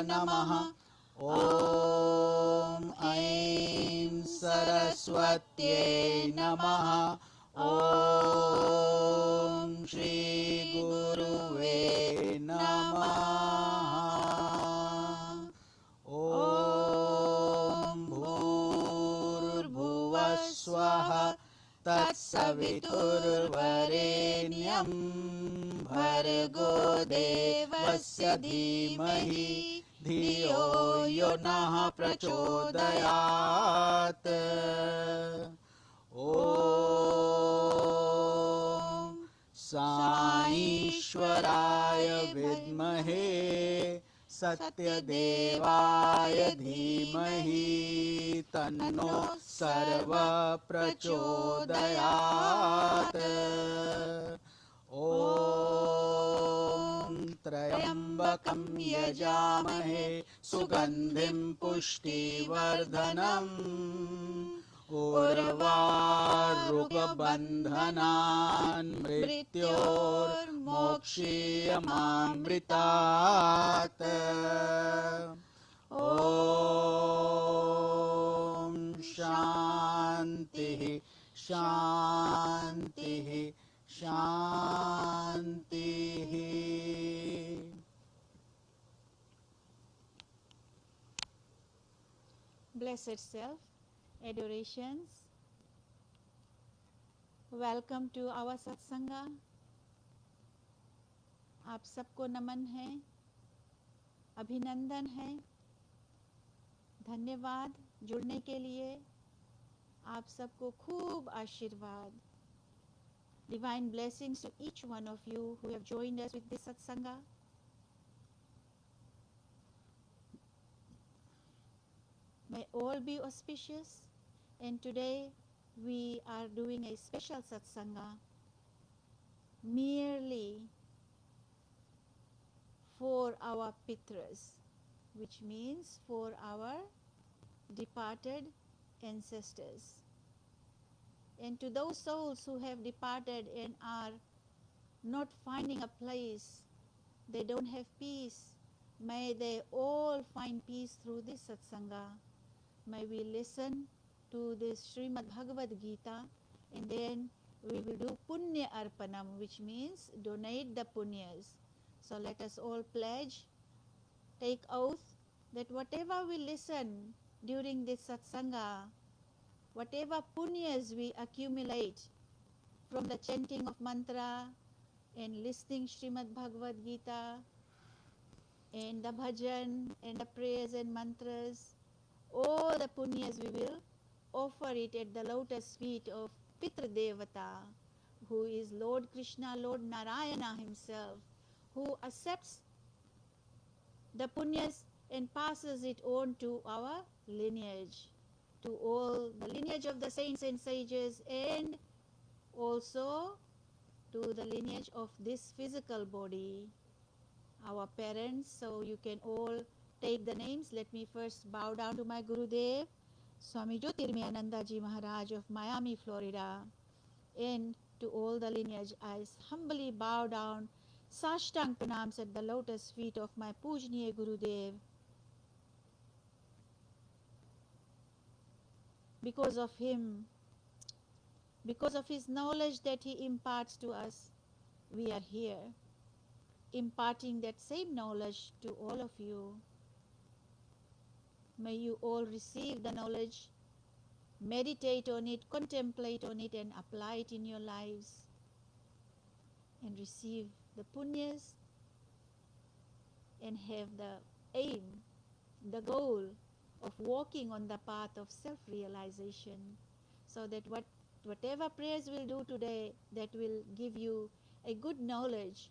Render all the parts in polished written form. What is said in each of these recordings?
नमः। ॐ ऐं सरस्वत्यै नमः। ॐ श्री गुरुवे नमः। ॐ भूर्भुवः स्वः तत्सवितुर्वरेण्यं भर्गो देवस्य धीमहि धियो यो नः प्रचोदयात्। ॐ साईश्वराय विद्महे सत्यदेवाय धीमहि तन्नो सर्वः प्रचोदयात्। ॐ त्र्यम्बकं यजामहे सुगन्धिं पुष्टिवर्धनम् उर्वारुकबन्धनान् मृत्योर्मोक्षीयमामृतात्। ॐ शान्तिः शान्तिः शान्तिः। Blessed self, adorations. Welcome to our satsanga. आप सबको नमन है, अभिनंदन है, धन्यवाद जुड़ने के लिए। आप सबको खूब आशीर्वाद. Divine blessings to each one of you who have joined us with this satsanga. May all be auspicious, and today we are doing a special satsanga merely for our pitras, which means for our departed ancestors. And to those souls who have departed and are not finding a place, they don't have peace, may they all find peace through this satsanga. May we listen to this Srimad Bhagavad Gita, and then we will do Punya Arpanam, which means donate the punyas. So let us all pledge, take oath that whatever we listen during this satsanga, whatever punyas we accumulate from the chanting of mantra and listening Srimad Bhagavad Gita and the bhajan and the prayers and mantras, all the punyas we will offer it at the lotus feet of Pitra Devata, who is Lord Krishna, Lord Narayana himself, who accepts the punyas and passes it on to our lineage, to all the lineage of the saints and sages, and also to the lineage of this physical body, our parents. So you can all take the names. Let me first bow down to my Gurudev, Swami Jyotirmayananda Ji Maharaj of Miami, Florida, and to all the lineage. I humbly bow down, Sashtang pranams at the lotus feet of my Pujniya Gurudev. Because of him, because of his knowledge that he imparts to us, we are here, imparting that same knowledge to all of you. May you all receive the knowledge, meditate on it, contemplate on it, and apply it in your lives, and receive the punyas, and have the aim, the goal of walking on the path of self-realization, so that whatever prayers we'll do today, that will give you a good knowledge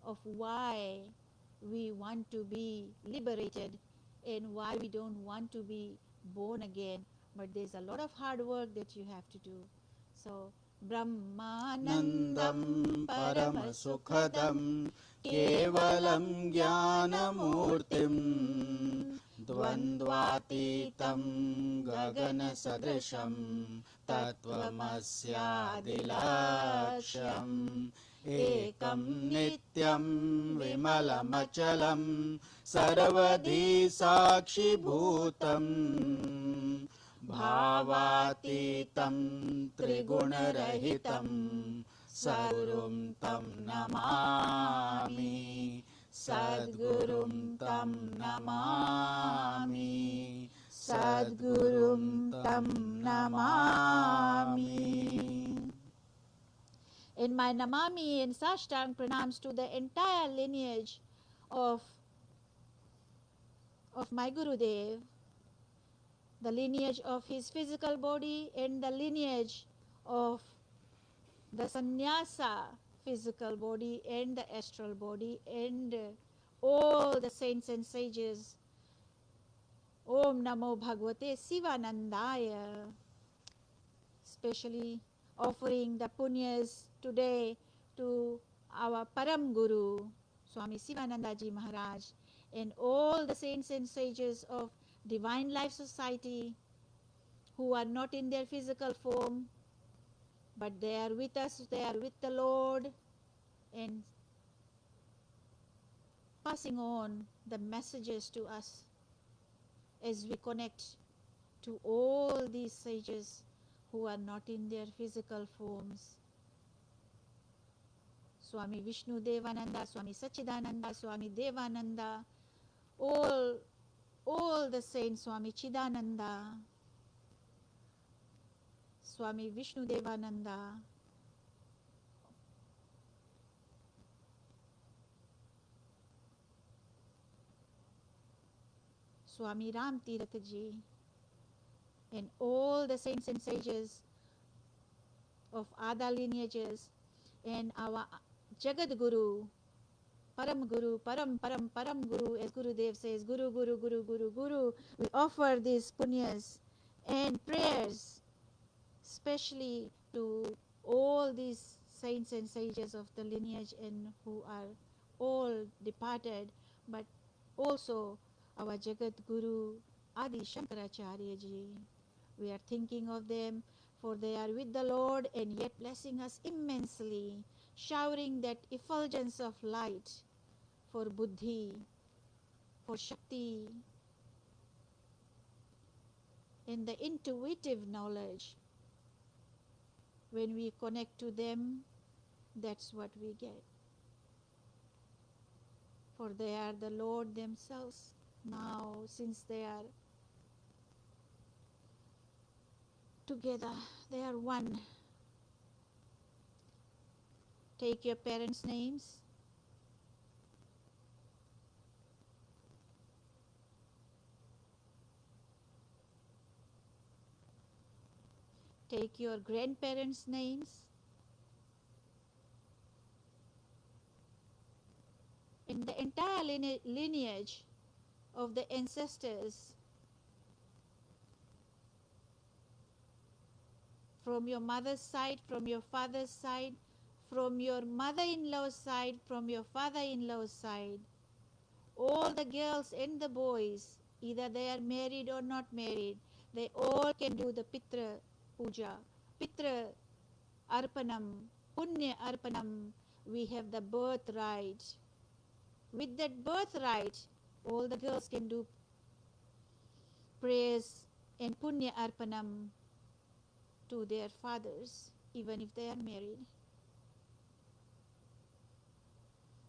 of why we want to be liberated and why we don't want to be born again. But there's a lot of hard work that you have to do. So, नन्दं Brahmanandam परमसुखदं केवलं ज्ञानमूर्तिं द्वन्द्वातीतं गगनसदृशं तत्त्वमस्यादिलक्ष्यम् एकं नित्यं विमलमचलं सर्वधी साक्षिभूतम् भावातीतं त्रिगुणरहितं सद्गुरुं तं नमामि सद्गुरुं तं नमामि सद्गुरुं तं Namami. In my Namami and Sashtang pranams to the entire lineage of my Gurudev, the lineage of his physical body and the lineage of the sannyasa physical body and the astral body and all the saints and sages. Om Namo Bhagavate Sivanandaya. Especially offering the punyas today to our Param Guru, Swami Sivanandaji Maharaj, and all the saints and sages of Divine Life Society who are not in their physical form, but they are with us, they are with the Lord, and passing on the messages to us as we connect to all these sages who are not in their physical forms. Swami Vishnu Devananda, Swami Sachidananda, Swami Devananda, all the saints, Swami Chidananda, Swami Vishnu Devananda, Swami Ram Tirathji, and all the saints and sages of other lineages, and our Jagat Guru, Param Guru, Param Guru, as Gurudev says, Guru, Guru, Guru, Guru, Guru. We offer these punyas and prayers, especially to all these saints and sages of the lineage and who are all departed, but also our Jagat Guru, Adi Shankaracharya ji. We are thinking of them, for they are with the Lord and yet blessing us immensely, showering that effulgence of light for buddhi, for shakti, and the intuitive knowledge. When we connect to them, that's what we get. For they are the Lord themselves now, since they are together, they are one. Take your parents' names. Take your grandparents' names. In the entire lineage of the ancestors, from your mother's side, from your father's side, from your mother-in-law's side, from your father-in-law's side, all the girls and the boys, either they are married or not married, they all can do the Pitra Puja, Pitra Arpanam, Punya Arpanam. We have the birthright. With that birthright, all the girls can do prayers and Punya Arpanam to their fathers, even if they are married.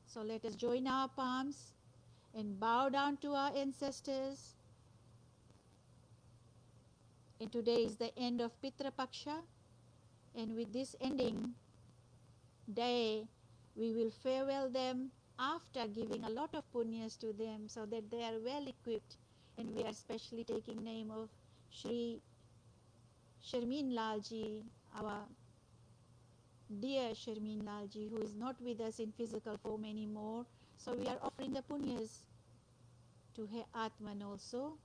So let us join our palms and bow down to our ancestors. And today is the end of Pitra Paksha, and with this ending day, we will farewell them after giving a lot of punyas to them so that they are well equipped. And we are especially taking name of Shri Sharmin Lalji, our dear Sharmin Lalji, who is not with us in physical form anymore. So we are offering the punyas to her Atman also,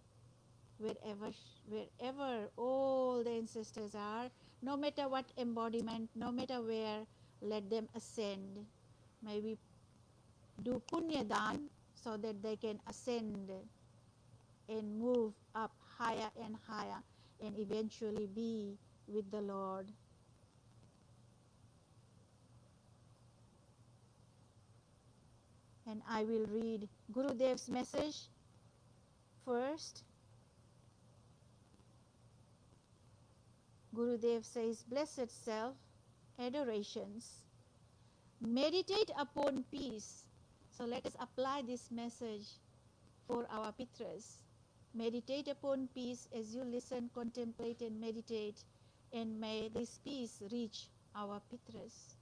wherever all the ancestors are, no matter what embodiment, no matter where, let them ascend. May we do punya dan so that they can ascend and move up higher and higher and eventually be with the Lord. And I will read Gurudev's message first. Gurudev says, Blessed Self, adorations, meditate upon peace. So let us apply this message for our Pitras. Meditate upon peace as you listen, contemplate and meditate, and may this peace reach our Pitras.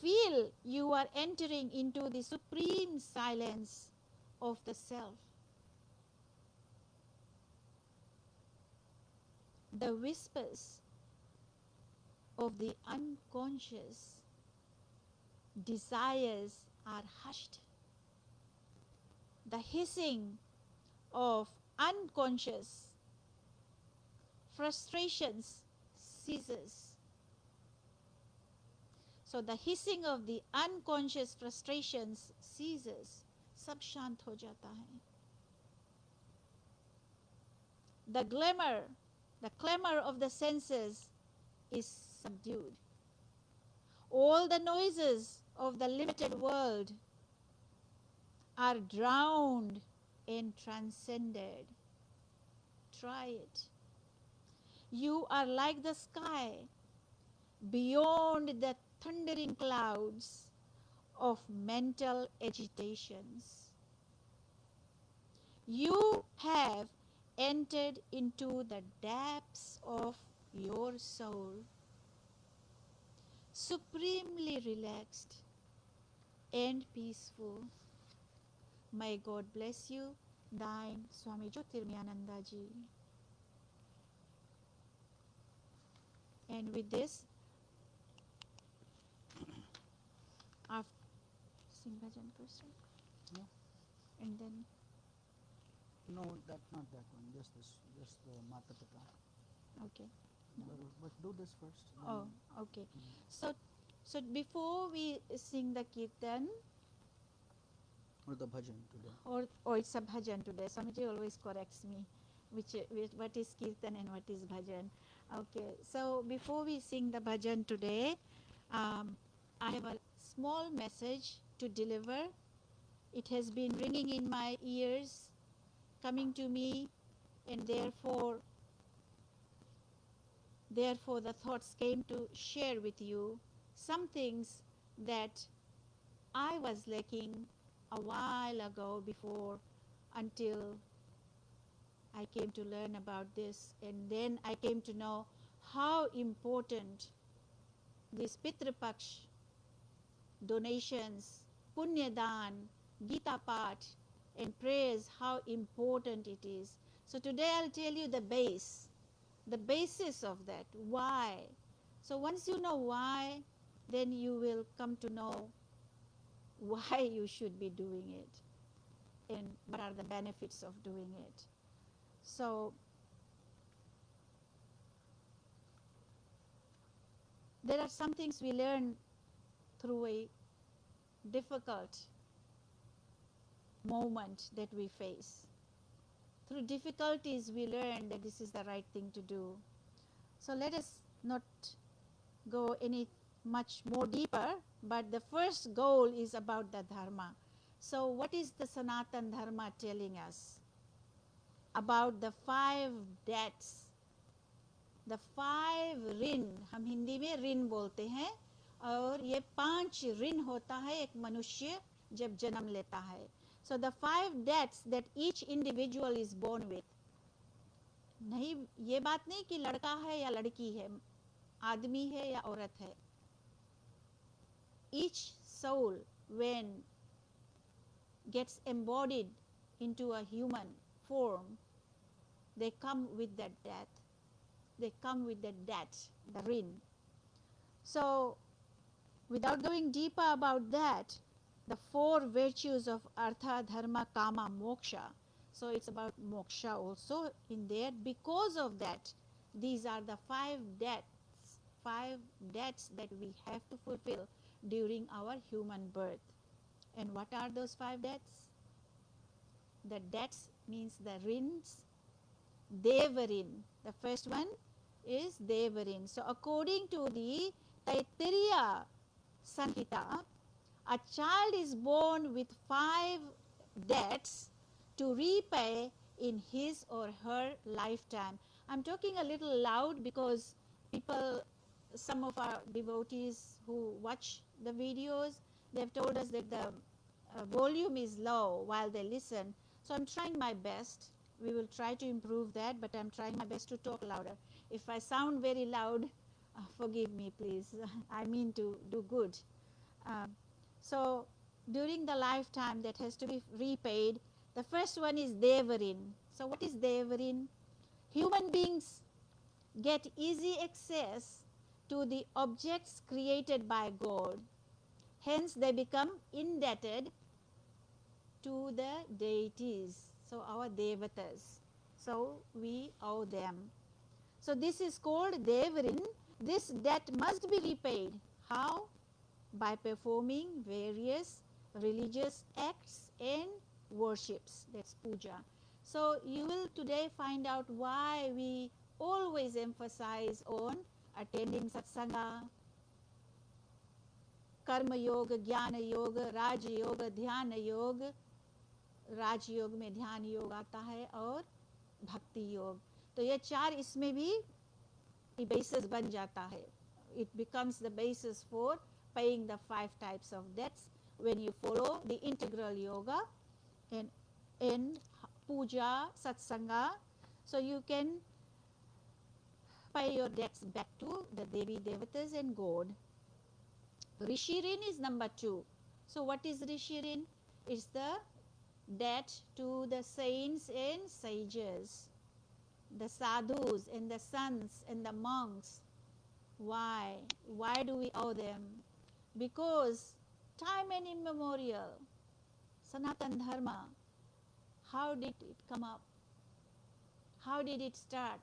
Feel you are entering into the supreme silence of the self. The whispers of the unconscious desires are hushed. The hissing of unconscious frustrations ceases. So the hissing of the unconscious frustrations ceases. सब शांत हो जाता है. The clamor of the senses is subdued. All the noises of the limited world are drowned and transcended. Try it. You are like the sky beyond the thundering clouds of mental agitations. You have entered into the depths of your soul, supremely relaxed and peaceful. May God bless you, thine Swami Jyotirmayananda ji. And with this, after sing bhajan first, right? No. And then, No, that not that one. Just this, just the Mata Pita. okay. But do this first. Oh, okay. So before we sing the kirtan, Or the bhajan today. or it's a bhajan today. Swamiji always corrects me, which what is kirtan and what is bhajan. Okay, so before we sing the bhajan today, I have a small message to deliver. It has been ringing in my ears, coming to me, and therefore the thoughts came to share with you some things that I was lacking a while ago before, until I came to learn about this, and then I came to know how important this Pitra Paksh, donations, Punyadan, Gita Path, and prayers, how important it is. So today I'll tell you the basis of that, why. So once you know why, then you will come to know why you should be doing it and what are the benefits of doing it. So there are some things we learn through a difficult moment that we face. Through difficulties we learn that this is the right thing to do. So let us not go any much more deeper, but the first goal is about the dharma. So what is the Sanatan Dharma telling us? About the 5 debts, the 5 ऋण, हम हिंदी में ऋण बोलते हैं, और ये 5 ऋण होता है एक मनुष्य जब जन्म लेता है. So the 5 debts that each individual is born with. नहीं, ये बात नहीं कि लड़का है या लड़की है, आदमी है या औरत है. Each soul, when gets embodied into a human form, they come with that death. They come with that debt, the rin. So, without going deeper about that, the 4 virtues of Artha, Dharma, Kama, Moksha. So, it's about moksha also in there. Because of that, these are the 5 debts that we have to fulfill during our human birth. And what are those 5 debts? The debts means the rins. Devarin. The first one is Devarin. So according to the Taittiriya Sanhita, A child is born with 5 debts to repay in his or her lifetime. I'm talking a little loud because people, some of our devotees who watch the videos, they've told us that the volume is low while they listen. So I'm trying my best. We will try to improve that, but I'm trying my best to talk louder. If I sound very loud, forgive me, please. I mean to do good. So during the lifetime that has to be repaid, the first one is Devarin. So what is Devarin? Human beings get easy access to the objects created by God. Hence they become indebted to the deities, so our devatas. So we owe them. So this is called Devarin. This debt must be repaid. How? By performing various religious acts and worships. That's puja. So you will today find out why we always emphasize on attending satsanga, कर्म योग, ज्ञान योग, राज योग, ध्यान योग. राज योग में ध्यान योग आता है और भक्ति योग. तो ये 4 इसमें भी बेसिस बन जाता है. It becomes the basis for paying the 5 types of debts when you follow the integral yoga and puja, satsanga. So you can pay your debts back to the Devi Devatas and God. Rishirin is number 2. So what is Rishirin? It's the debt to the saints and sages, the sadhus and the sons and the monks. Why? Why do we owe them? Because time and immemorial, Sanatan Dharma, how did it come up? How did it start?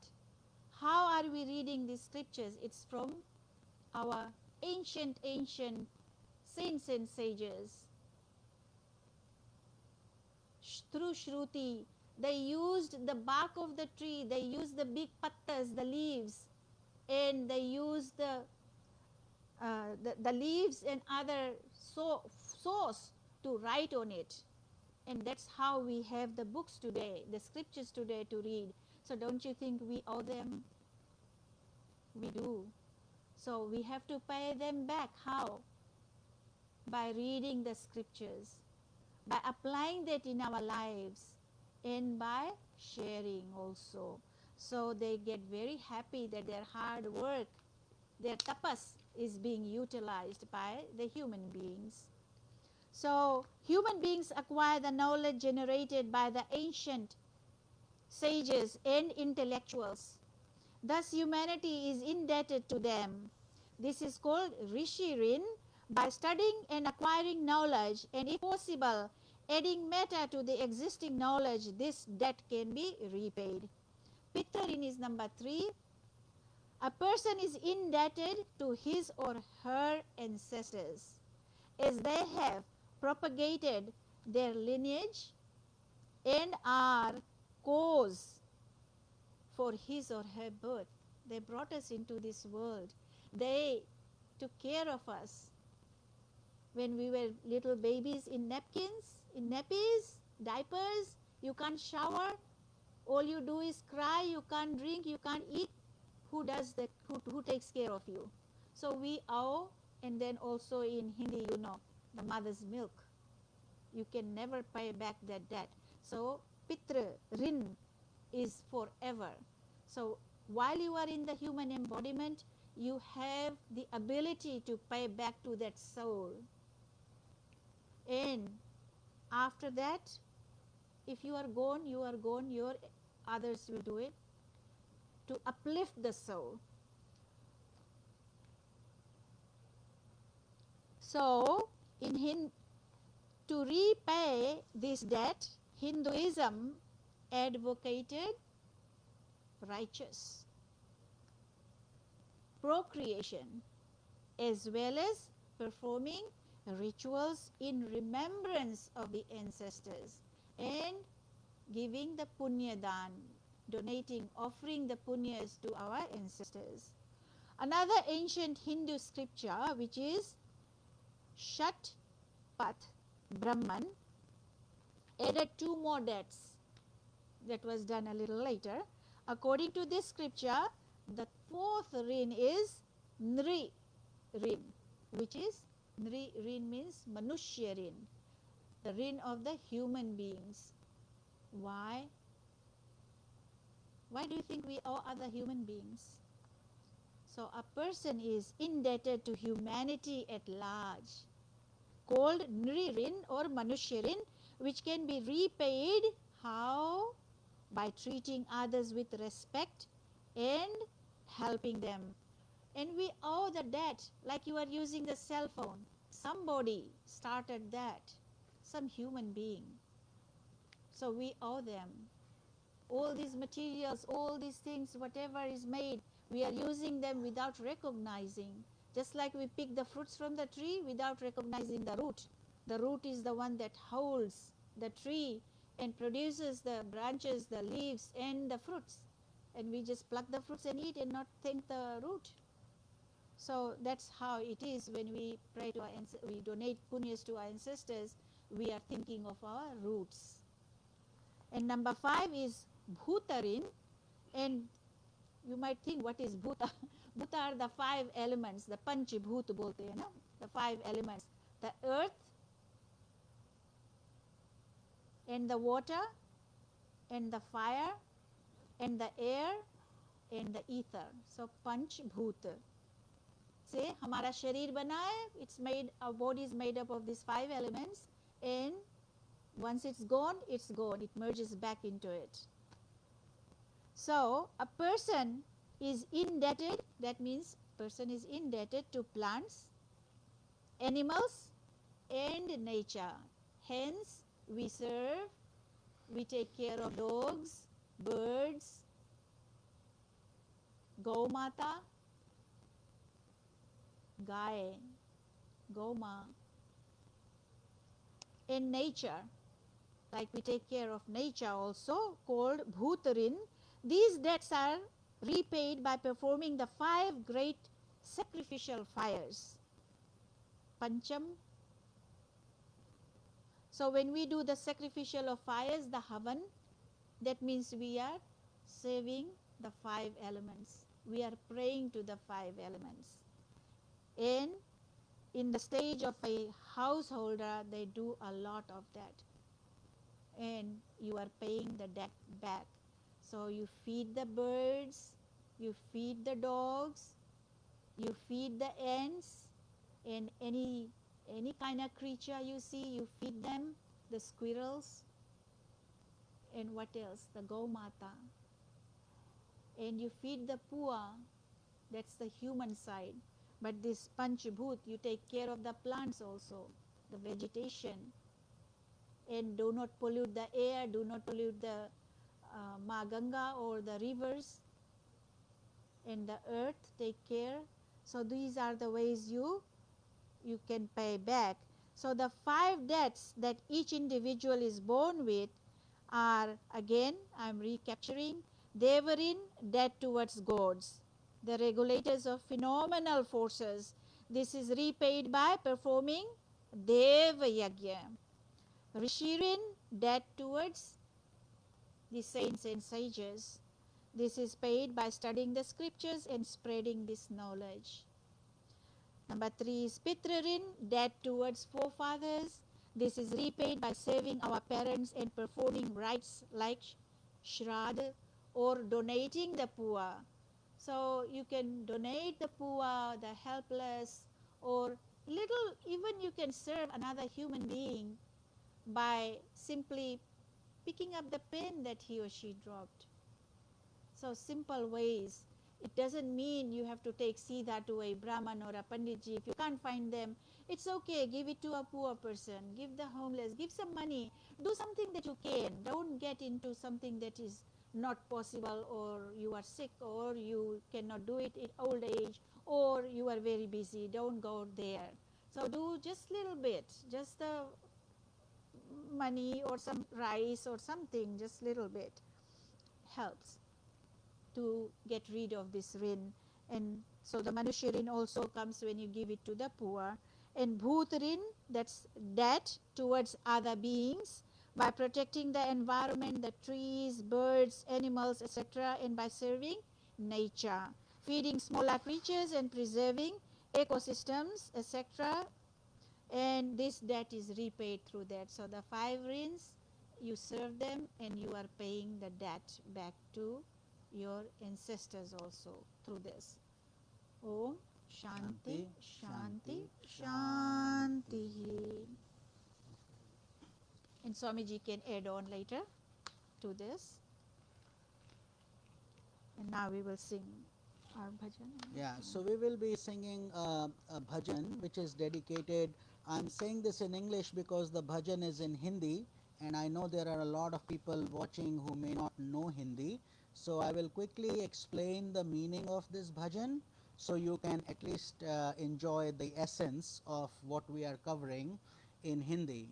How are we reading these scriptures? It's from our ancient saints and sages. Through Shruti, they used the bark of the tree, they used the big pattas, the leaves, and they used the leaves and other source to write on it. And that's how we have the books today, the scriptures today to read. So don't you think we owe them? We do. So we have to pay them back. How? By reading the scriptures, by applying that in our lives, and by sharing also. So they get very happy that their hard work, their tapas is being utilized by the human beings. So human beings acquire the knowledge generated by the ancient sages and intellectuals. Thus humanity is indebted to them. This is called Rishirin. By studying and acquiring knowledge, and if possible, adding matter to the existing knowledge, this debt can be repaid. Pitrarin is number 3. A person is indebted to his or her ancestors, as they have propagated their lineage and are cause for his or her birth. They brought us into this world. They took care of us when we were little babies in nappies, diapers. You can't shower. All you do is cry. You can't drink. You can't eat. Who does that? Who takes care of you? So we owe. And then also in Hindi, you know, the mother's milk. You can never pay back that debt. So Pitra Rin is forever. So while you are in the human embodiment, you have the ability to pay back to that soul. And after that, if you are gone, your others will do it to uplift the soul. So to repay this debt, Hinduism advocated righteous procreation as well as performing rituals in remembrance of the ancestors and giving the punya dan, donating, offering the punyas to our ancestors. Another ancient Hindu scripture, which is Shat Pat, Brahman, added 2 more deaths. That was done a little later. According to this scripture, the 4th rin is Nri rin, which is Nri rin means Manushya rin, the rin of the human beings. Why? Why do you think we all are the human beings? So a person is indebted to humanity at large, called Nri rin or Manushya rin, which can be repaid how? By treating others with respect and helping them. And we owe the debt, like you are using the cell phone. Somebody started that, some human being. So we owe them. All these materials, all these things, whatever is made, we are using them without recognizing. Just like we pick the fruits from the tree without recognizing the root. The root is the one that holds the tree and produces the branches, the leaves, and the fruits. And we just pluck the fruits and eat and not thank the root. So that's how it is when we pray to we donate punyas to our ancestors, we are thinking of our roots. And number 5 is Bhutarin, and you might think, what is Bhuta? Bhuta are the 5 elements, the Panch Bhut bolte hai na, the 5 elements, the earth and the water and the fire and the air and the ether. So Panch Bhut. Say हमारा शरीर बना है, it's made, our body is made up of these 5 elements, and once it's gone, it merges back into it. So a person is indebted, that means person is indebted to plants, animals and nature. Hence we serve, we take care of dogs, birds, Gau Mata, Gaye, Goma, in nature, like we take care of nature also, called Bhutarin. These debts are repaid by performing the 5 great sacrificial fires. Pancham. So when we do the sacrificial of fires, the Havan, that means we are serving the 5 elements. We are praying to the 5 elements. And in the stage of a householder, they do a lot of that. And you are paying the debt back. So you feed the birds, you feed the dogs, you feed the ants, and any kind of creature you see, you feed them, the squirrels, and what else? The Gau Mata. And you feed the Pua, that's the human side. But this Panch Bhut, you take care of the plants also, the vegetation. And do not pollute the air, do not pollute the Ma Ganga or the rivers. And the earth, take care. So these are the ways you can pay back. So the 5 debts that each individual is born with are, again, I'm recapturing, Devarin, debt towards gods, the regulators of phenomenal forces. This is repaid by performing Deva Yagya. Rishirin, debt towards the saints and sages. This is paid by studying the scriptures and spreading this knowledge. Number 3 is Pitrarin, debt towards forefathers. This is repaid by serving our parents and performing rites like Shraddha or donating the poor. So you can donate the poor, the helpless, or little, even you can serve another human being by simply picking up the pen that he or she dropped. So simple ways. It doesn't mean you have to take Siddha to a Brahman or a Panditji. If you can't find them, it's okay. Give it to a poor person. Give the homeless. Give some money. Do something that you can. Don't get into something that is not possible, or you are sick, or you cannot do it in old age, or you are very busy. Don't go there. So do just little bit. Just the money or some rice or something, just little bit helps to get rid of this rin. And so the Manushya rin also comes when you give it to the poor. and bhutrin, that's debt towards other beings, by protecting the environment, the trees, birds, animals, etc., and by serving nature, feeding smaller creatures and preserving ecosystems, etc. And this debt is repaid through that. So the 5 rins, you serve them and you are paying the debt back to your ancestors also through this. Om Shanti Shanti Shanti. And Swamiji can add on later to this. And now we will sing our bhajan. Yeah, so we will be singing a bhajan which is dedicated. I'm saying this in English because the bhajan is in Hindi, and I know there are a lot of people watching who may not know Hindi. So I will quickly explain the meaning of this bhajan so you can at least enjoy the essence of what we are covering in Hindi.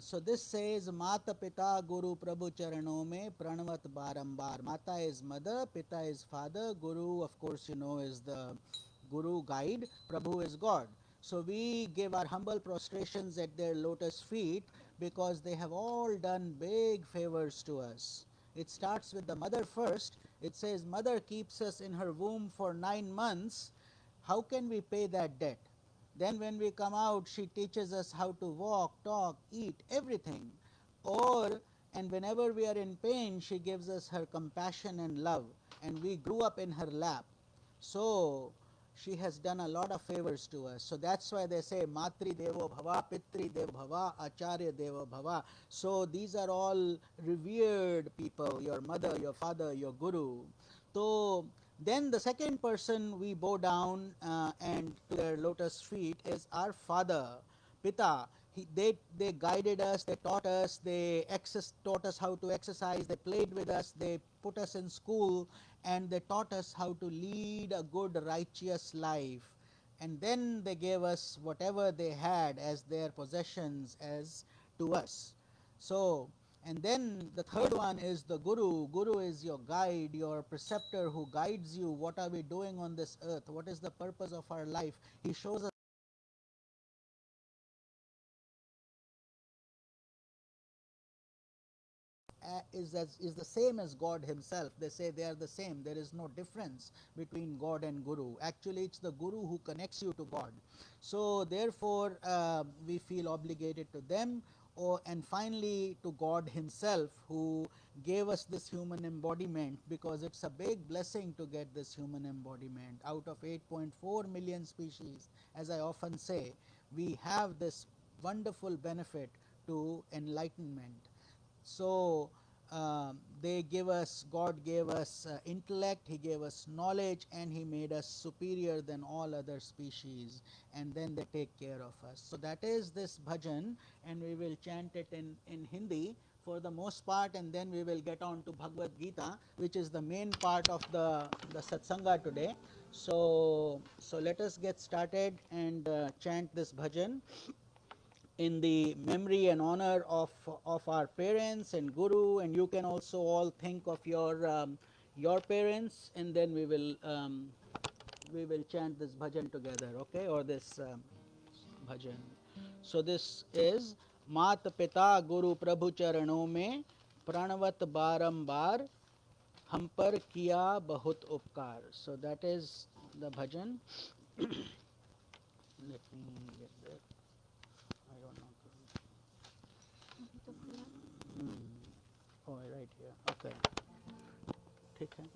So this says, Mata Pita Guru Prabhu Charano Me Pranavat Barambar. Mata is mother, Pita is father, Guru, of course, you know, is the Guru guide, Prabhu is God. So we give our humble prostrations at their lotus feet because they have all done big favors to us. It starts with the mother first. It says, Mother keeps us in her womb for 9 months. How can we pay that debt? Then when we come out, she teaches us how to walk, talk, eat, everything. And whenever we are in pain, she gives us her compassion and love. And we grew up in her lap. So she has done a lot of favors to us. So that's why they say, Matri Devo Bhava, Pitri Devo Bhava, Acharya Devo Bhava. So these are all revered people, your mother, your father, your guru. So then the second person we bow down and to their lotus feet is our father, Pita. They guided us, they taught us, taught us how to exercise, they played with us, they put us in school, and they taught us how to lead a good, righteous life. And then they gave us whatever they had as their possessions as to us. So, and then the third one is the Guru. Guru is your guide, your preceptor who guides you. What are we doing on this earth? What is the purpose of our life? He shows us is the same as God himself. They say they are the same. There is no difference between God and Guru. Actually, it's the Guru who connects you to God. So therefore, we feel obligated to them. And finally to God himself, who gave us this human embodiment, because it's a big blessing to get this human embodiment. Out of 8.4 million species, as I often say, we have this wonderful benefit to enlightenment. So God gave us intellect, he gave us knowledge, and he made us superior than all other species, and then they take care of us. So that is this bhajan, and we will chant it in Hindi for the most part, and then we will get on to Bhagavad Gita, which is the main part of the satsanga today. So let us get started and chant this bhajan in the memory and honor of our parents and Guru. And you can also all think of your parents, and then we will chant this bhajan together, okay, or this bhajan. So this is Mat Pita Guru Prabhu Charano Me Pranavat Barambar Hum Par Kiya Bahut Upkar. So that is the bhajan. Let me get there. I don't know. Oh, right here. Okay. ठीक है.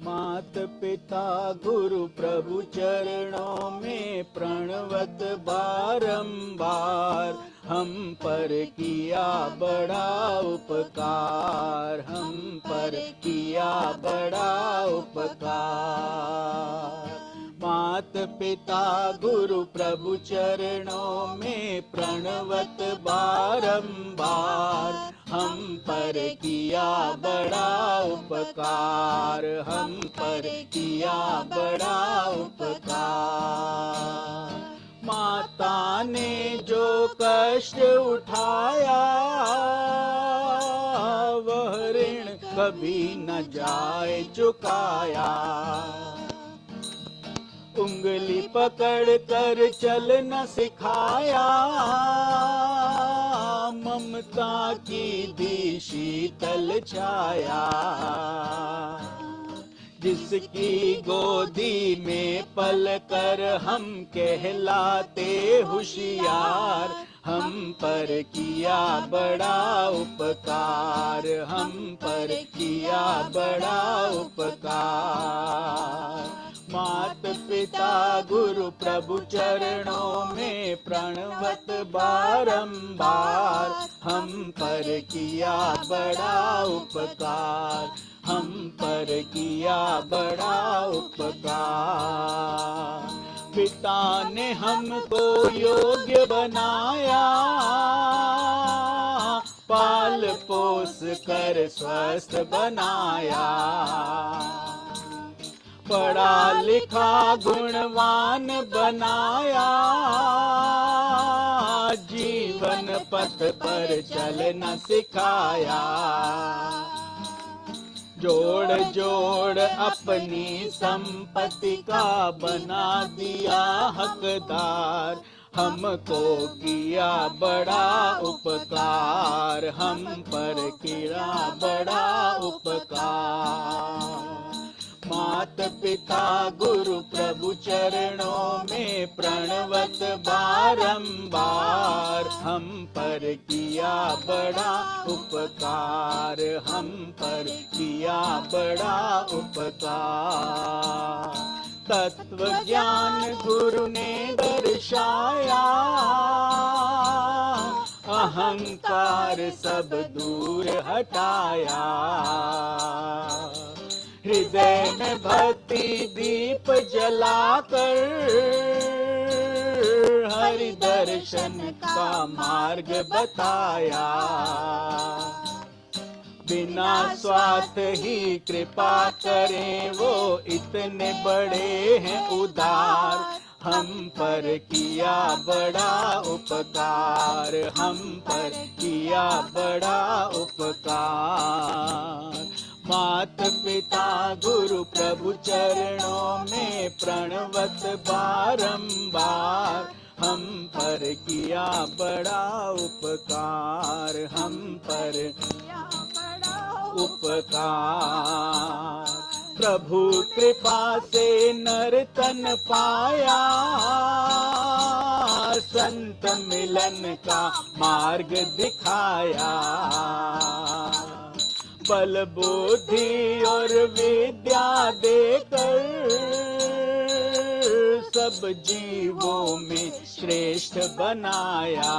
मात पिता गुरु प्रभु चरणों में प्रणवत बारंबार हम पर किया बड़ा उपकार, हम पर किया बड़ा उपकार. मात पिता गुरु प्रभु चरणों में प्रणवत बारंबार हम पर किया बड़ा उपकार, हम पर किया बड़ा उपकार. माता ने जो कष्ट उठाया वह ऋण कभी न जाए चुकाया. उंगली पकड़ कर चलना सिखाया, ममता की दी शीतल छाया। जिसकी गोदी में पल कर हम कहलाते होशियार, हम पर किया बड़ा उपकार, हम पर किया बड़ा उपकार। मात पिता गुरु प्रभु चरणों में प्रणवत बारंबार, हम पर किया बड़ा उपकार, हम पर किया बड़ा उपकार। पिता ने हमको योग्य बनाया, पाल पोस कर स्वस्थ बनाया। पढ़ा लिखा गुणवान बनाया, जीवन पथ पर चलना सिखाया। जोड़ जोड़ अपनी संपत्ति का बना दिया हकदार, हमको किया बड़ा उपकार, हम पर किया बड़ा उपकार। मात पिता गुरु प्रभु चरणों में प्रणवत बारंबार, हम पर किया बड़ा उपकार, हम पर किया बड़ा उपकार। तत्व ज्ञान गुरु ने दर्शाया, अहंकार सब दूर हटाया। हृदय में भक्ति दीप जलाकर, हरि दर्शन का मार्ग बताया। बिना स्वार्थ ही कृपा करें वो इतने बड़े हैं उदार, हम पर किया बड़ा उपकार, हम पर किया बड़ा उपकार। मात पिता गुरु प्रभु चरणों में प्रणवत बारंबार, हम पर किया बड़ा उपकार, हम पर किया बड़ा उपकार। प्रभु कृपा से नर तन पाया, संत मिलन का मार्ग दिखाया। बल बुद्धि और विद्या देकर, सब जीवों में श्रेष्ठ बनाया।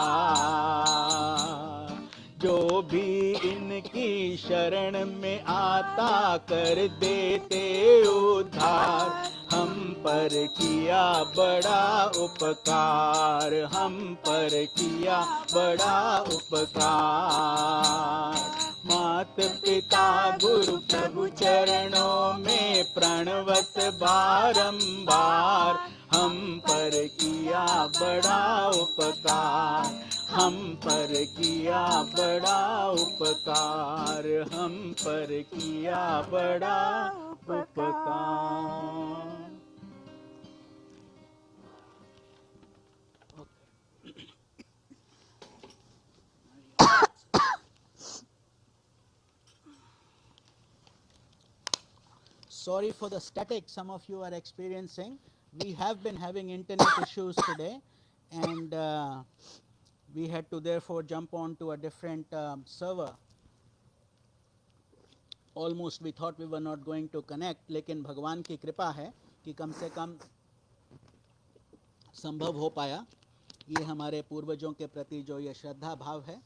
जो भी इनकी शरण में आता कर देते उद्धार, हम पर किया बड़ा उपकार, हम पर किया बड़ा उपकार। मात पिता गुरु प्रभु चरणों में प्रणवत बारंबार, हम पर किया बड़ा उपकार, हम पर किया बड़ा उपकार, हम पर किया बड़ा उपकार। Sorry for the static some of you are experiencing. We have been having internet issues today, and we had to therefore jump on to a different server. Almost we thought we were not going to connect, लेकिन भगवान की कृपा है कि कम से कम संभव हो पाया। ये हमारे पूर्वजों के प्रति जो ये श्रद्धा भाव है।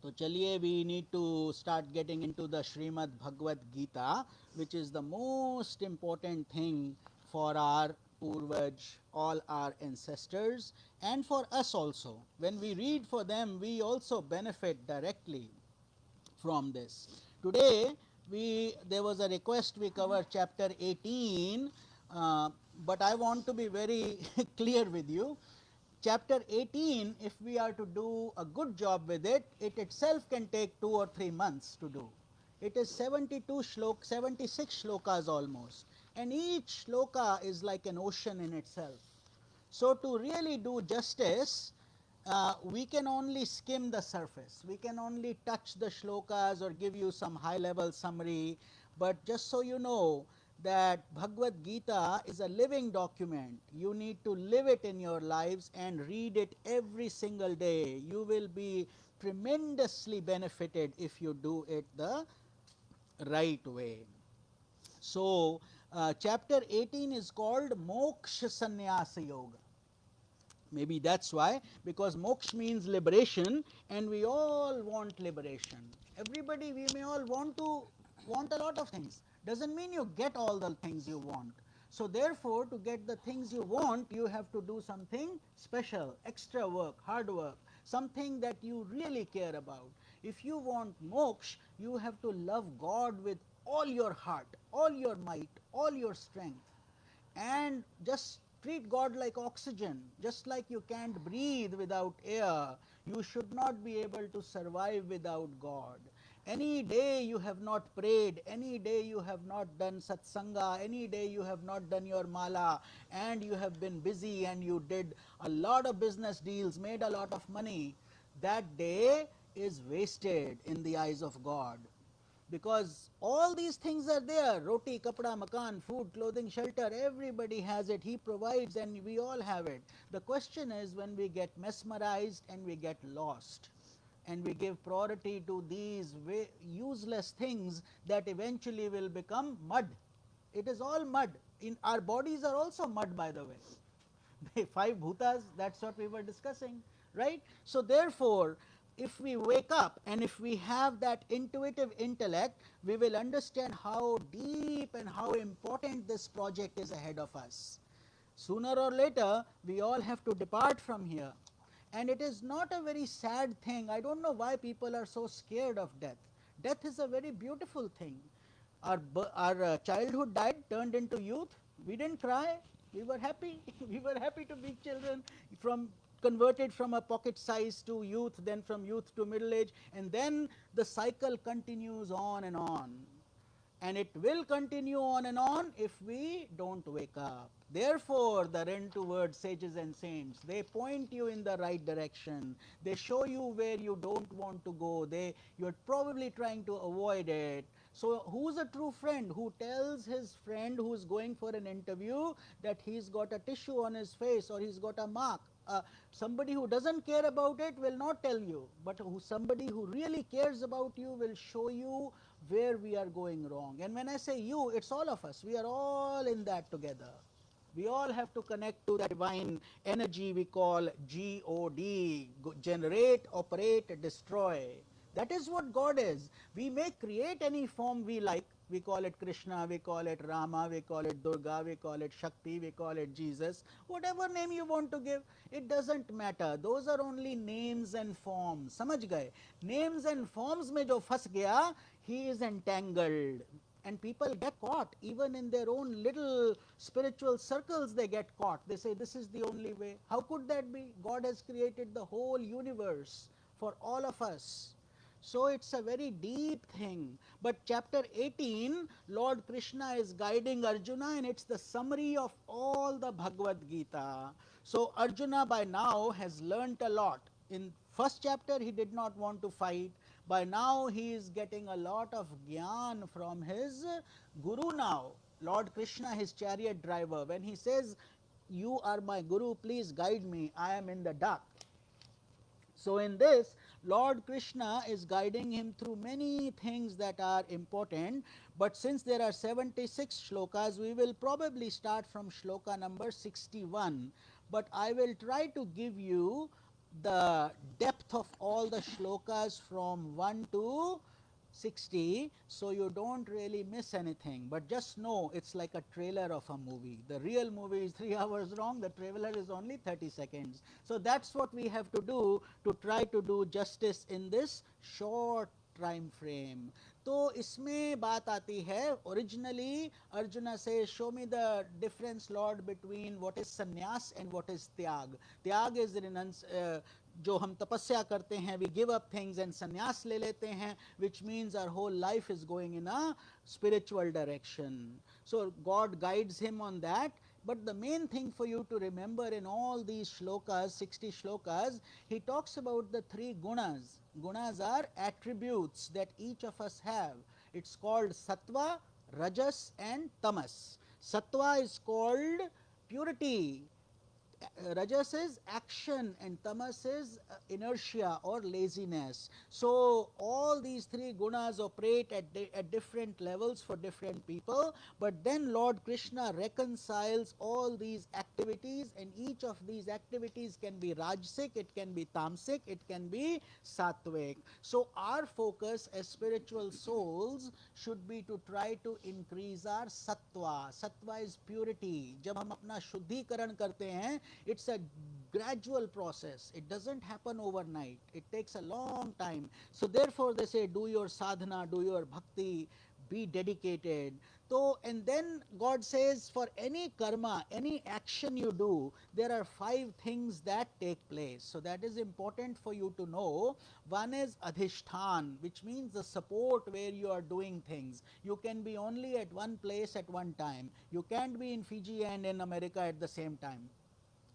तो चलिए, we need to start getting into the Srimad Bhagavad Gita, which is the most important thing for our Purvaj, all our ancestors, and for us also. When we read for them, we also benefit directly from this. Today, there was a request we cover chapter 18, but I want to be very clear with you. Chapter 18, if we are to do a good job with it, it itself can take 2 or 3 months to do. It is 76 shlokas almost. and each shloka is like an ocean in itself. So, to really do justice, we can only skim the surface. We can only touch the shlokas or give you some high level summary. But just so you know that Bhagavad Gita is a living document. You need to live it in your lives and read it every single day. You will be tremendously benefited if you do it the right way. So, chapter 18 is called Moksha Sannyasa Yoga. Maybe that's why, because moksha means liberation, and we all want liberation. Everybody, we may all want a lot of things. Doesn't mean you get all the things you want. So therefore, to get the things you want, you have to do something special, extra work, hard work, something that you really care about. If you want moksha, you have to love God with all your heart, all your might, all your strength, and just treat God like oxygen. Just like you can't breathe without air, you should not be able to survive without God. Any day you have not prayed, any day you have not done satsanga, any day you have not done your mala, and you have been busy and you did a lot of business deals, made a lot of money, that day is wasted in the eyes of God. Because all these things are there: roti, kapda, makan, food, clothing, shelter, everybody has it. He provides and we all have it. The question is when we get mesmerized and we get lost and we give priority to these useless things that eventually will become mud. It is all mud. In our bodies are also mud, by the way. The five bhutas, that's what we were discussing, right? So therefore, if we wake up and if we have that intuitive intellect, we will understand how deep and how important this project is ahead of us. Sooner or later, we all have to depart from here. And it is not a very sad thing. I don't know why people are so scared of death. Death is a very beautiful thing. Our childhood died, turned into youth. We didn't cry. We were happy. We were happy to be children, from converted from a pocket size to youth, then from youth to middle age, and then the cycle continues on and on. And it will continue on and on if we don't wake up. Therefore, the Ren sages and saints, they point you in the right direction. They show you where you don't want to go. You're probably trying to avoid it. So, who's a true friend? Who tells his friend who's going for an interview that he's got a tissue on his face or he's got a mark? Somebody who doesn't care about it will not tell you, but somebody who really cares about you will show you where we are going wrong. And when I say you, it's all of us. We are all in that together. We all have to connect to that divine energy we call God: generate, operate, destroy. That is what God is. We may create any form we like. We call it Krishna, we call it Rama, we call it Durga, we call it Shakti, we call it Jesus. Whatever name you want to give, it doesn't matter. Those are only names and forms. समझ गए? Names and forms में जो फंस गया, he is entangled. And people get caught. Even in their own little spiritual circles, they get caught. They say, this is the only way. How could that be? God has created the whole universe for all of us. So it's a very deep thing. But chapter 18, Lord Krishna is guiding Arjuna, and it's the summary of all the Bhagavad Gita. So Arjuna by now has learnt a lot. In first chapter, he did not want to fight. By now, he is getting a lot of gyan from his guru now. Lord Krishna, his chariot driver, when he says, you are my guru, please guide me, I am in the dark. So in this, Lord Krishna is guiding him through many things that are important, but since there are 76 shlokas, we will probably start from shloka number 61, but I will try to give you the depth of all the shlokas from 1 to 60, so you don't really miss anything. But just know it's like a trailer of a movie. The real movie is 3 hours long, the trailer is only 30 seconds. So that's what we have to do to try to do justice in this short time frame. तो इसमें बात आती है, originally Arjuna says show me the difference Lord between what is sannyas and what is tyag. Tyag is renounce, जो हम तपस्या करते हैं, we give up things, and sannyas ले लेते हैं, which means our whole life is going in a spiritual direction. So God guides him on that. But the main thing for you to remember in all these shlokas, 60 shlokas, he talks about the three gunas. Gunas are attributes that each of us have. It's called sattva, rajas and tamas. Sattva is called purity, rajas is action, and tamas is inertia or laziness. So all these three gunas operate at different levels for different people, but then Lord Krishna reconciles all these activities, and each of these activities can be rajasic, it can be tamasic, it can be sattvic. So our focus as spiritual souls should be to try to increase our sattva. Sattva is purity. जब हम अपना शुद्धिकरण करते हैं, it's a gradual process. It doesn't happen overnight. It takes a long time. So therefore they say, do your sadhana, do your bhakti, be dedicated. So, and then God says, for any karma, any action you do, there are 5 things that take place. So that is important for you to know. One is adhishthan, which means the support where you are doing things. You can be only at one place at one time. You can't be in Fiji and in America at the same time.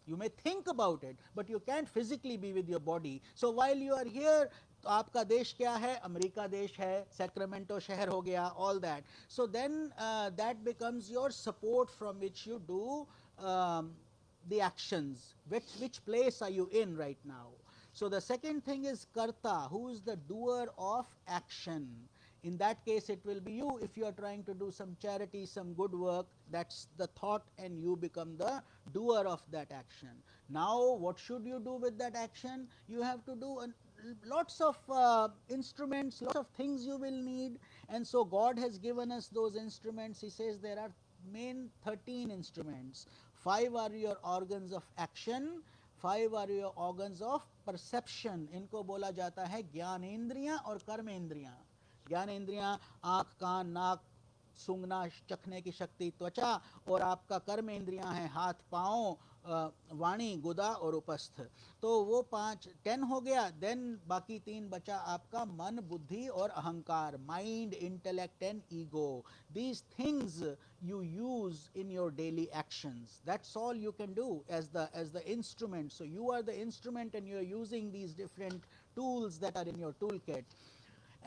You may think about it, but you can't physically be with your body. So while you are here, तो आपका देश क्या है? America देश है, Sacramento शहर हो गया, all that. So then that becomes your support from which you do the actions. Which place are you in right now? So the second thing is karta, who is the doer of action. In that case, it will be you. If you are trying to do some charity, some good work, that's the thought, and you become the doer of that action. Now, what should you do with that action? You have to do lots of instruments, lots of things you will need, and so God has given us those instruments. He says there are main 13 instruments. 5 are your organs of action, 5 are your organs of perception. इनको बोला जाता है ज्ञानेंद्रियां और कर्मेंद्रियां. ज्ञानेंद्रियां आँख, कान, नाक, सूंघना, चखने की शक्ति, त्वचा, और आपका कर्म इंद्रियां हैं हाथ, पाँव, वाणी, गुदा और उपस्थ. तो वो 10 हो गया. देन बाकी 3 बचा आपका मन, बुद्धि और अहंकार, mind, intellect and ego. These things you use in your daily actions. That's all you can do as the instrument. So you are the instrument, and you are using these different tools that are in your toolkit.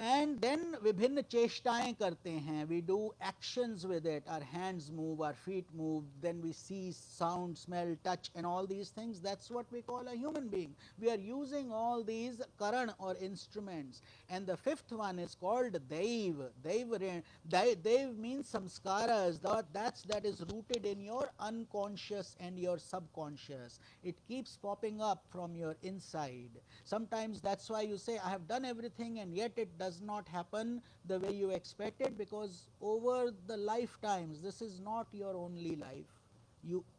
And then विभिन्न चेष्टाएं करते हैं. We do actions with it. Our hands move, our feet move, then we see, sound, smell, touch, and all these things. That's what we call a human being. We are using all these karan or instruments. And the 5th one is called Daiv. Daiv means samskaras. That is rooted in your unconscious and your subconscious. It keeps popping up from your inside. Sometimes that's why you say, I have done everything, and yet it does not happen the way you expected, because over the lifetimes, this is not your only life.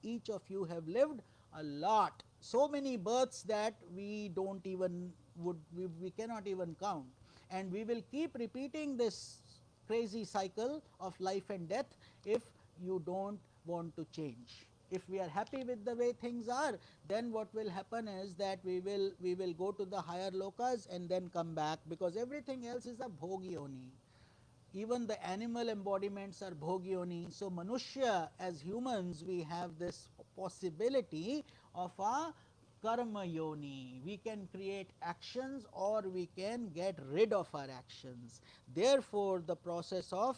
Each of you have lived a lot, so many births that we cannot even count, and we will keep repeating this crazy cycle of life and death if you don't want to change. If we are happy with the way things are, then what will happen is that we will go to the higher lokas and then come back, because everything else is a bhogyoni. Even the animal embodiments are bhogyoni. So manushya, as humans, we have this possibility of a karma yoni. We can create actions, or we can get rid of our actions. Therefore the process of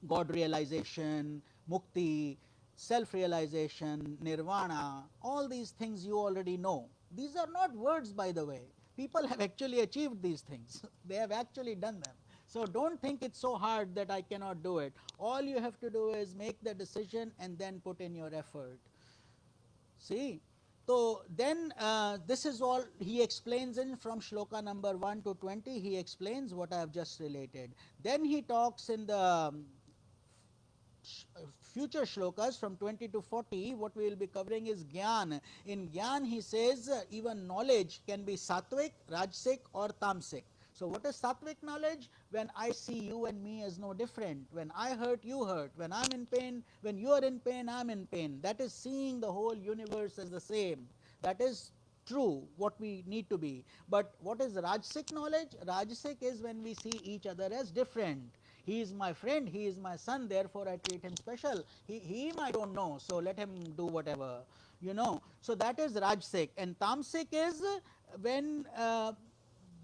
God realization, mukti, self-realization, nirvana, all these things you already know. These are not words, by the way. People have actually achieved these things. They have actually done them. So don't think it's so hard that I cannot do it. All you have to do is make the decision and then put in your effort. See? So then this is all he explains in from shloka number 1 to 20. He explains what I have just related. Then he talks in the future shlokas from 20 to 40, what we will be covering is Gyan. In Gyan, he says even knowledge can be sattvic, rajasic, or tamasic. So, what is sattvic knowledge? When I see you and me as no different, when I hurt, you hurt, when I am in pain, when you are in pain, I am in pain. That is seeing the whole universe as the same. That is true, what we need to be. But what is rajasic knowledge? Rajasic is when we see each other as different. He is my friend, he is my son, therefore I treat him special. Him I don't know, so let him do whatever, you know. So that is rajasic. And tamasic is when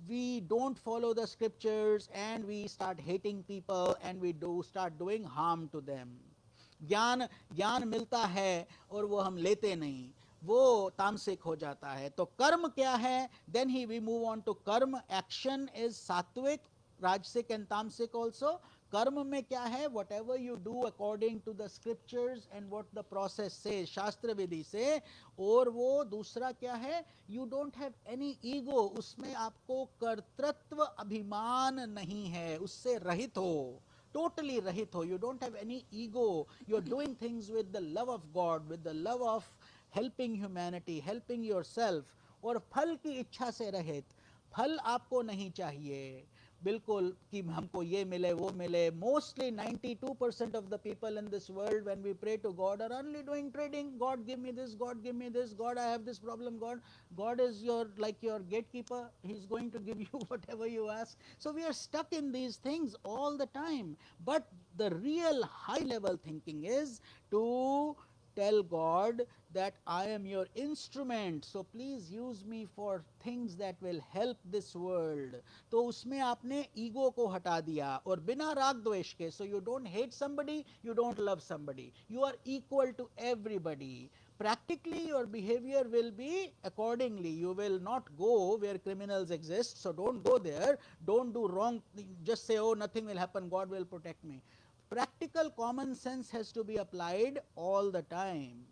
we don't follow the scriptures and we start hating people and we do start doing harm to them. ज्ञान ज्ञान मिलता है और वो हम लेते नहीं, वो तामसिक हो जाता है. तो कर्म क्या है? Then we move on to कर्म. Action is sattvic, rajasic and tamasic also. कर्म में क्या है? Whatever you do according to the scriptures and what the process says, शास्त्र विधि से. और वो दूसरा क्या है? You don't have any ego, उसमें आपको कर्तृत्व अभिमान नहीं है, उससे रहित हो, totally रहित हो. You don't have any ego. You are doing things with the love of God, with the love of helping humanity, helping yourself. और फल की इच्छा से रहित. फल आपको नहीं चाहिए बिल्कुल कि हमको ये मिले वो मिले. Mostly 92% of the people in this world, when we pray to God, are only doing trading. God give me this, God give me this, God I have this problem. God is your like your gatekeeper. He's going to give you whatever you ask. So we are stuck in these things all the time. But the real high level thinking is to tell God that I am your instrument, so please use me for things that will help this world. तो उसमें आपने ego को हटा दिया और बिना राग द्वेष के. So you don't hate somebody, you don't love somebody, you are equal to everybody. Practically your behavior will be accordingly. You will not go where criminals exist, so don't go there. Don't do wrong, just say oh nothing will happen, God will protect me. Practical common sense has to be applied all the time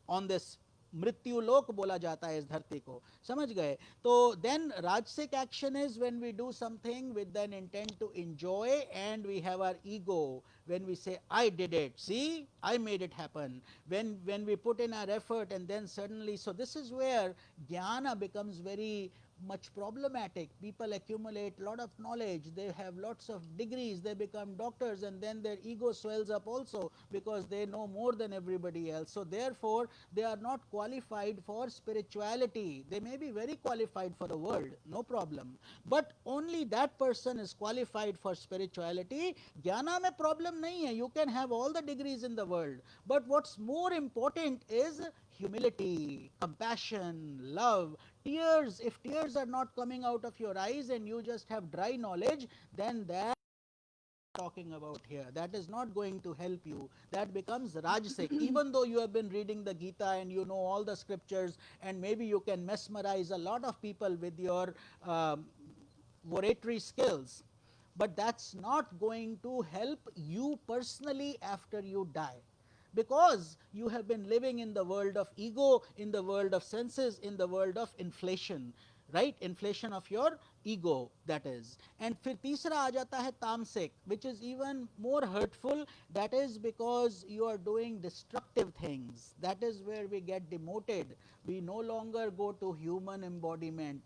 on this. मृत्यु लोक बोला जाता है इस धरती को, समझ गए. तो then rajasic action is when we do something with an intent to enjoy and we have our ego. When we say I did it, see I made it happen, when we put in our effort and then suddenly, so this is where jnana becomes very much problematic. People accumulate lot of knowledge, they have lots of degrees, they become doctors, and then their ego swells up also because they know more than everybody else. So therefore they are not qualified for spirituality. They may be very qualified for the world, no problem, but only that person is qualified for spirituality. Jnana mein problem nahi hai, you can have all the degrees in the world, but what's more important is humility, compassion, love, tears. If tears are not coming out of your eyes and you just have dry knowledge, then that talking about here, that is not going to help you. That becomes rajasic. Even though you have been reading the Gita and you know all the scriptures and maybe you can mesmerize a lot of people with your oratory skills, but that's not going to help you personally after you die, because you have been living in the world of ego, in the world of senses, in the world of inflation, right? Inflation of your ego, that is. And फिर तीसरा आ जाता है तामसिक, which is even more hurtful. That is because you are doing destructive things. That is where we get demoted. We no longer go to human embodiment.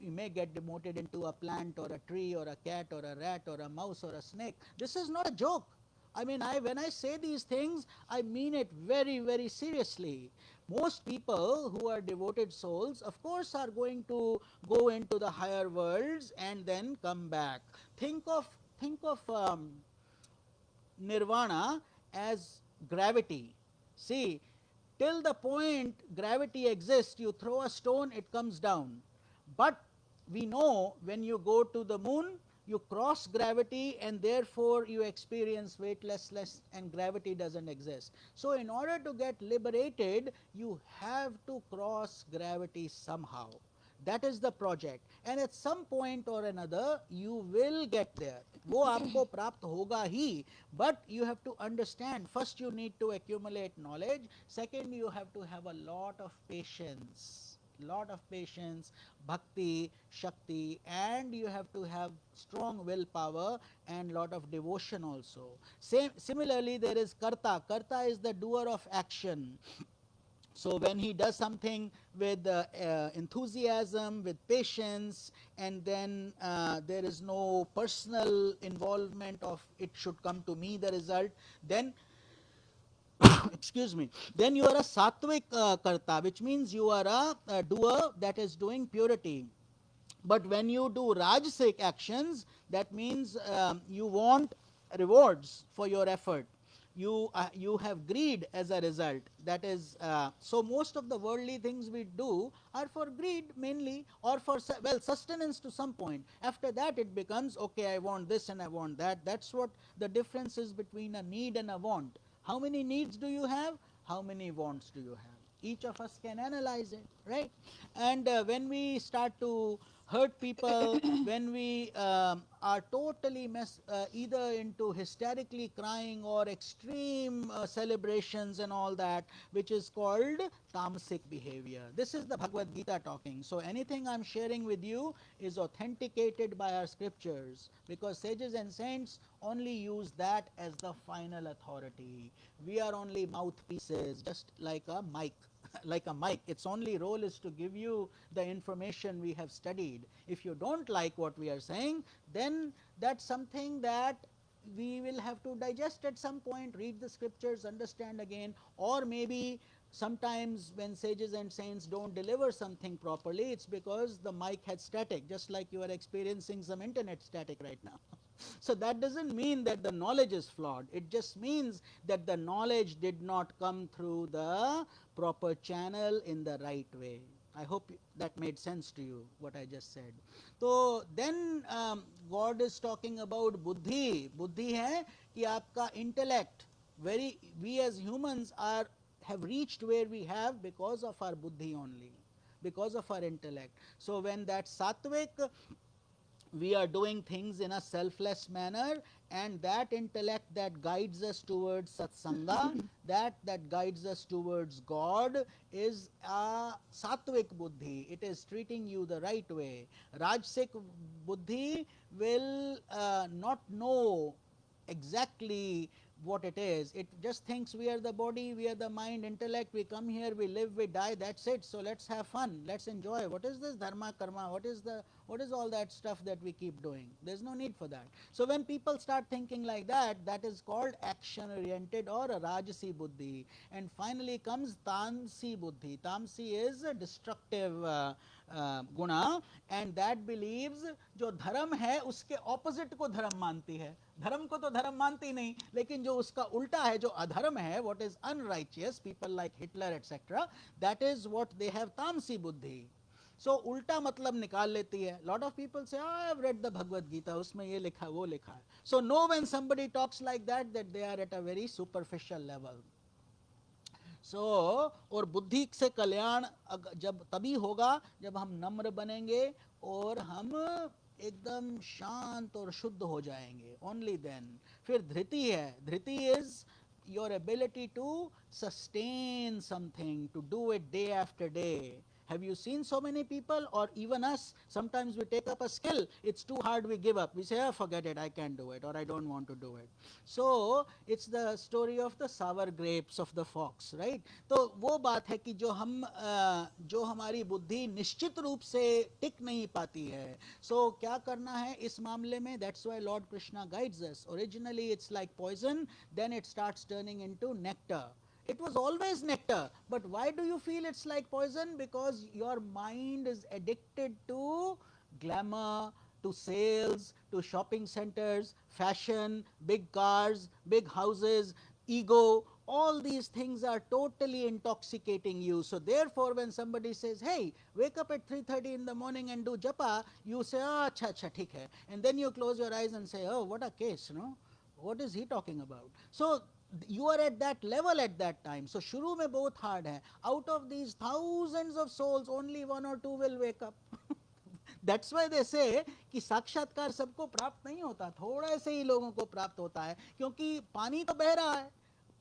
We may get demoted into a plant or a tree or a cat or a rat or a mouse or a snake. This is not a joke. I mean, when I say these things, I mean it very, very seriously. Most people who are devoted souls, of course, are going to go into the higher worlds and then come back. Think of nirvana as gravity. See, till the point gravity exists, you throw a stone, it comes down. But we know when you go to the moon, you cross gravity and therefore you experience weightlessness and gravity doesn't exist. So in order to get liberated, you have to cross gravity somehow. That is the project, and at some point or another you will get there. वो आपको प्राप्त होगा ही, but you have to understand, first you need to accumulate knowledge, second you have to have a lot of patience. lot of patience, bhakti, shakti, and you have to have strong willpower and lot of devotion also. Similarly, there is karta. Karta is the doer of action. So when he does something with enthusiasm, with patience, and then there is no personal involvement of it should come to me the result, then excuse me, then you are a sattvic karta, which means you are a doer that is doing purity. But when you do rajasic actions, that means you want rewards for your effort. You have greed as a result. That is so most of the worldly things we do are for greed mainly, or for well sustenance to some point. After that it becomes okay, I want this and I want that. That's what the difference is between a need and a want. How many needs do you have? How many wants do you have? Each of us can analyze it, right? And when we start to hurt people, when we are totally either into hysterically crying or extreme celebrations and all that, which is called tamasic behavior. This is the Bhagavad Gita talking. So anything I'm sharing with you is authenticated by our scriptures, because sages and saints only use that as the final authority. We are only mouthpieces, just like a mic. Like a mic, its only role is to give you the information we have studied. If you don't like what we are saying, then that's something that we will have to digest at some point, read the scriptures, understand again, or maybe sometimes when sages and saints don't deliver something properly, it's because the mic had static, just like you are experiencing some internet static right now. So that doesn't mean that the knowledge is flawed. It just means that the knowledge did not come through the proper channel in the right way. I hope that made sense to you, what I just said. So then God is talking about buddhi. Buddhi hai कि आपका intellect. We as humans have reached where we have because of our buddhi only, because of our intellect. So when that sattvic, we are doing things in a selfless manner, and that intellect that guides us towards satsanga, that guides us towards God, is a sattvic buddhi. It is treating you the right way. Rajasic buddhi will not know exactly what it is. It just thinks we are the body, we are the mind, intellect, we come here, we live, we die, that's it. So let's have fun, let's enjoy. What is this dharma, karma? What is all that stuff that we keep doing? There's no need for that. So when people start thinking like that, that is called action oriented or a rajasi buddhi. And finally comes tamsi buddhi. Tamsi is a destructive गुणा, and that beliefs जो धर्म है उसके opposite को धर्म मानती है. धर्म को तो धर्म मानती नहीं, लेकिन जो उसका उल्टा है, जो अधर्म है, what is unrighteous, people like Hitler et cetera, that is what they have tamasi buddhi. सो उल्टा मतलब निकाल लेती है. लॉट ऑफ पीपल से I have read the Bhagavad Gita, उसमें ये लिखा वो लिखा है. So no when somebody talks like that they are at a very superficial level. So और बुद्धि से कल्याण जब तभी होगा जब हम नम्र बनेंगे और हम एकदम शांत और शुद्ध हो जाएंगे. Only then. फिर धृति है. Dhriti is your ability to sustain something, to do it day after day. Have you seen so many people, or even us, sometimes we take up a skill, it's too hard, we give up, we say, oh, forget it, I can't do it, or I don't want to do it. So it's the story of the sour grapes of the fox, right? तो वो बात है कि जो हमारी बुद्धि निश्चित रूप से टिक नहीं पाती है. So क्या करना है इस मामले में? That's why Lord Krishna guides us. Originally it's like poison, then it starts turning into nectar. It was always nectar, but why do you feel it's like poison? Because your mind is addicted to glamour, to sales, to shopping centers, fashion, big cars, big houses, ego. All these things are totally intoxicating you. So therefore when somebody says, hey, wake up at 3:30 in the morning and do japa, you say, oh, acha, acha, theek hai. And then you close your eyes and say, oh, what a case, no? What is he talking about? So you are at that level at that time. So shuru mein bahut hard hai. Out of these thousands of souls, only 1 or 2 will wake up. That's why they say कि साक्षात्कार सबको प्राप्त नहीं होता, थोड़े से ही लोगों को प्राप्त होता है, क्योंकि पानी तो बह रहा है,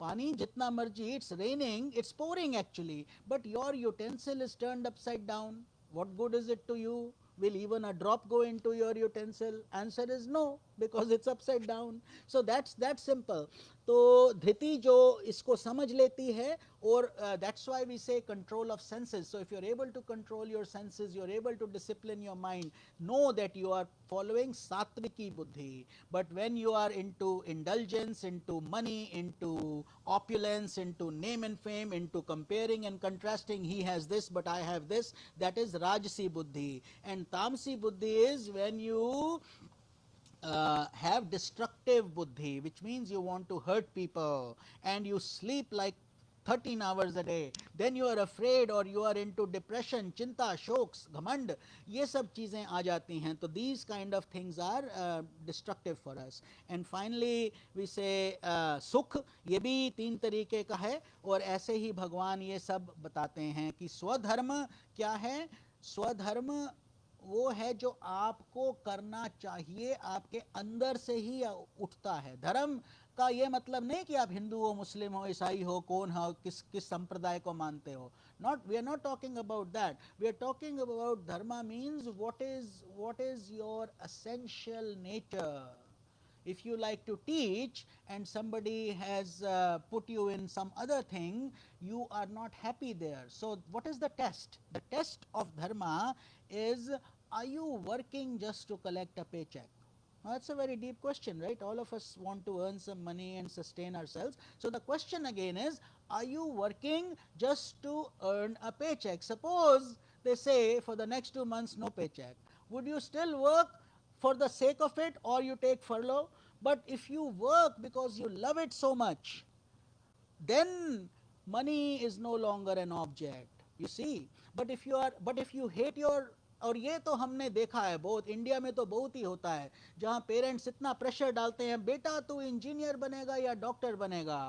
पानी जितना मर्जी, it's raining, it's pouring actually, but your utensil is turned upside down. What good is it to you? Will even a drop go into your utensil? Answer is no, because it's upside down. So that's that simple. तो धृति जो इसको समझ लेती है, और that's why we say control of senses. So if you're able to control your senses, you're able to discipline your mind, know that you are following satviki buddhi. But when you are into indulgence, into money, into opulence, into name and fame, into comparing and contrasting, he has this but I have this, that is rajasi buddhi. And tamasi buddhi is when you have destructive buddhi, which means you want to hurt people and you sleep like 13 hours a day, then you are afraid or you are into depression, chinta, shoks, ghamand, ये सब चीज़ें आ जाती हैं. तो these kind of things are destructive for us. And finally we say सुख, ये भी 3 तरीके का है, और ऐसे ही भगवान ये सब बताते हैं कि स्वधर्म क्या है. स्वधर्म वो है जो आपको करना चाहिए, आपके अंदर से ही उठता है. धर्म का ये मतलब नहीं कि आप हिंदू हो, मुस्लिम हो, ईसाई हो, कौन हो, किस किस संप्रदाय को मानते हो. Not, we are not talking about that. We are talking about dharma means what is your essential nature. If you like to teach and somebody has put you in some other thing, you are not happy there. So what is the test? The test of dharma is, are you working just to collect a paycheck? Now that's a very deep question, right? All of us want to earn some money and sustain ourselves. So the question again is, are you working just to earn a paycheck? Suppose they say for the next 2 months no paycheck. Would you still work for the sake of it, or you take furlough? But if you work because you love it so much, then money is no longer an object, you see. But if you hate your, और ये तो हमने देखा है बहुत, India में तो बहुत ही होता है, जहाँ पेरेंट्स इतना प्रेशर डालते हैं, बेटा तू इंजीनियर बनेगा या डॉक्टर बनेगा,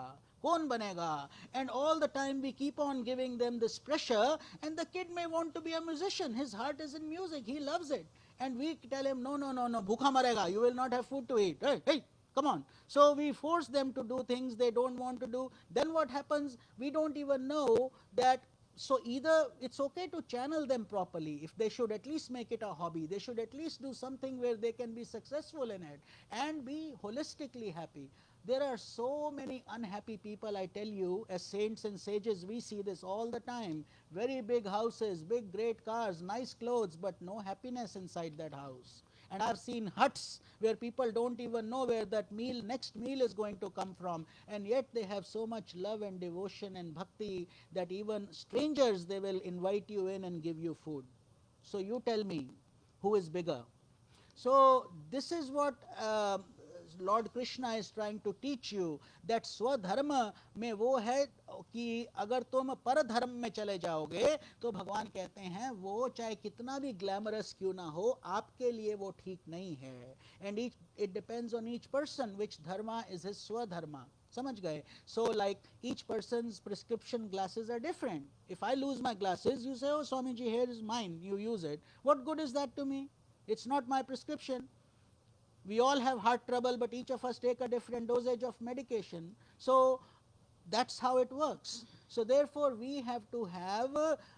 कौन बनेगा, and all the time we keep on giving them this pressure, and the kid may want to be a musician, his heart is in music, he loves it, and we tell him no, bhukha marega, you will not have food to eat, hey, come on. So we force them to do things they don't want to do. Then what happens, we don't even know that. So either it's okay to channel them properly, if they should at least make it a hobby, they should at least do something where they can be successful in it and be holistically happy. There are so many unhappy people, I tell you, as saints and sages we see this all the time. Very big houses, big great cars, nice clothes, but no happiness inside that house. And I've seen huts where people don't even know where that next meal is going to come from, and yet they have so much love and devotion and bhakti that even strangers, they will invite you in and give you food. So you tell me, who is bigger? So this is what Lord Krishna is trying to teach you, that स्वधर्म में वो है कि अगर तुम पर धर्म में चले जाओगे तो भगवान कहते हैं वो चाहे कितना भी ग्लैमरस क्यों ना हो, आपके लिए वो ठीक नहीं है. And it depends on each person which dharma is his swadharma. समझ गए? So like each person's prescription glasses are different. If I lose my glasses, you say, oh Swamiji, here is mine, you use it. What good is that to me? It's not my prescription. We all have heart trouble, but each of us take a different dosage of medication. So that's how it works. So therefore we have to have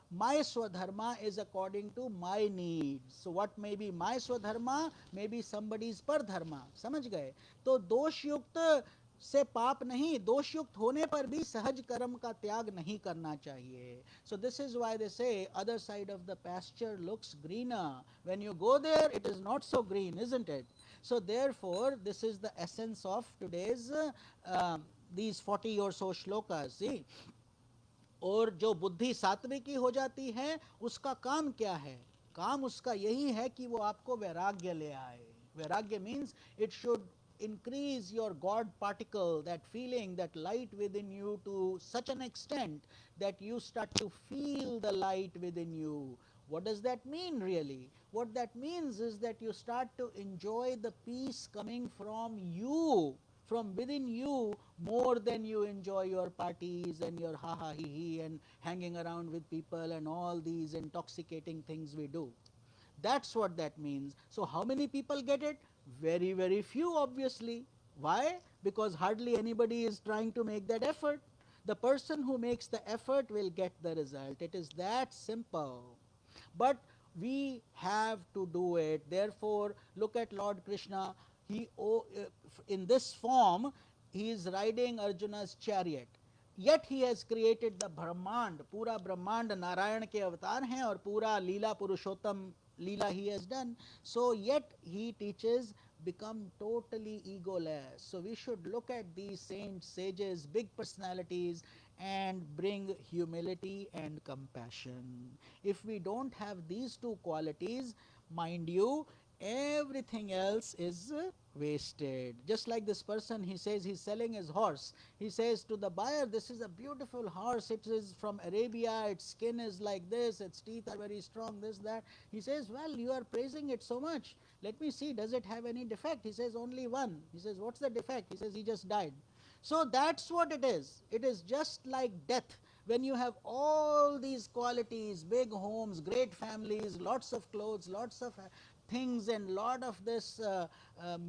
my swadharma is according to my needs. So what may be my swadharma may be somebody's pardharma. समझ गए? तो दोष युक्त से पाप नहीं, दोष युक्त होने पर भी सहज कर्म का त्याग नहीं करना चाहिए. So this is why they say other side of the pasture looks greener. When you go there, it is not so green, isn't it? So therefore this is the essence of today's these 40 or so shlokas. See, और जो बुद्धि सात्विकी हो जाती है उसका काम क्या है? काम उसका यही है कि वो आपको वैराग्य ले आए. वैराग्य means it should increase your God particle, that feeling, that light within you to such an extent that you start to feel the light within you. What does that mean really? What that means is that you start to enjoy the peace coming from you, from within you, more than you enjoy your parties and your ha ha he he and hanging around with people and all these intoxicating things we do. That's what that means. So how many people get it? Very, very few, obviously. Why? because hardly anybody is trying to make that effort. The person who makes the effort will get the result. It is that simple. But we have to do it. Therefore, look at Lord Krishna. In this form, he is riding Arjuna's chariot. Yet he has created the Brahmand. पूरा ब्रह्मांड नारायण के अवतार हैं और पूरा लीला पुरुषोत्तम लीला he has done. So yet he teaches become totally egoless. So we should look at these saints, sages, big personalities and bring humility and compassion. If we don't have these two qualities, mind you, everything else is wasted. Just like this person, he says he's selling his horse. He says to the buyer, this is a beautiful horse, it is from Arabia, its skin is like this, its teeth are very strong, this, that. He says, well, you are praising it so much, let me see, does it have any defect? He says, only one. He says, what's the defect? He says, he just died. So that's what it is. It is just like death. When you have all these qualities, big homes, great families, lots of clothes, lots of things and lot of this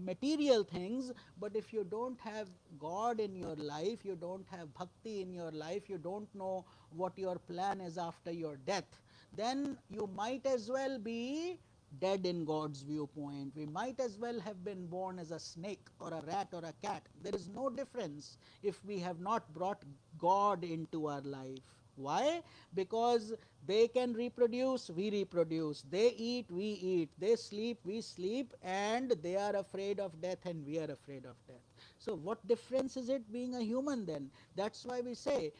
material things, but if you don't have God in your life, you don't have bhakti in your life, you don't know what your plan is after your death, then you might as well be dead in God's viewpoint. We might as well have been born as a snake or a rat or a cat. There is no difference if we have not brought God into our life. Why? Because they can reproduce, we reproduce. They eat, we eat. They sleep, we sleep. And they are afraid of death and we are afraid of death. So what difference is it being a human then? That's why we say,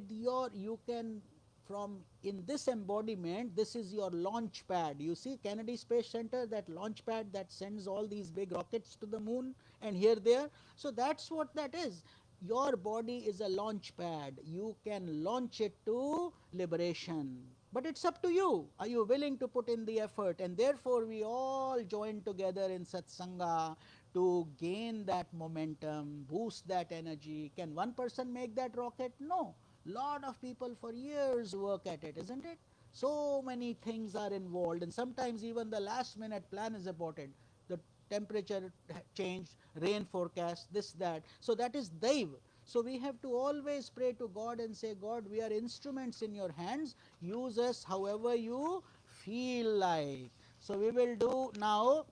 you can, from in this embodiment, this is your launch pad. You see Kennedy Space Center, that launch pad that sends all these big rockets to the moon and here, there. So that's what that is. Your body is a launch pad. You can launch it to liberation. But it's up to you. Are you willing to put in the effort? And therefore, we all join together in Satsanga to gain that momentum, boost that energy. Can one person make that rocket? No. Lot of people for years work at it, isn't it? So many things are involved, and sometimes even the last minute plan is aborted. The temperature changed, rain forecast, this, that. So that is Daiv. So we have to always pray to God and say, God, we are instruments in your hands. Use us however you feel like. So we will do now,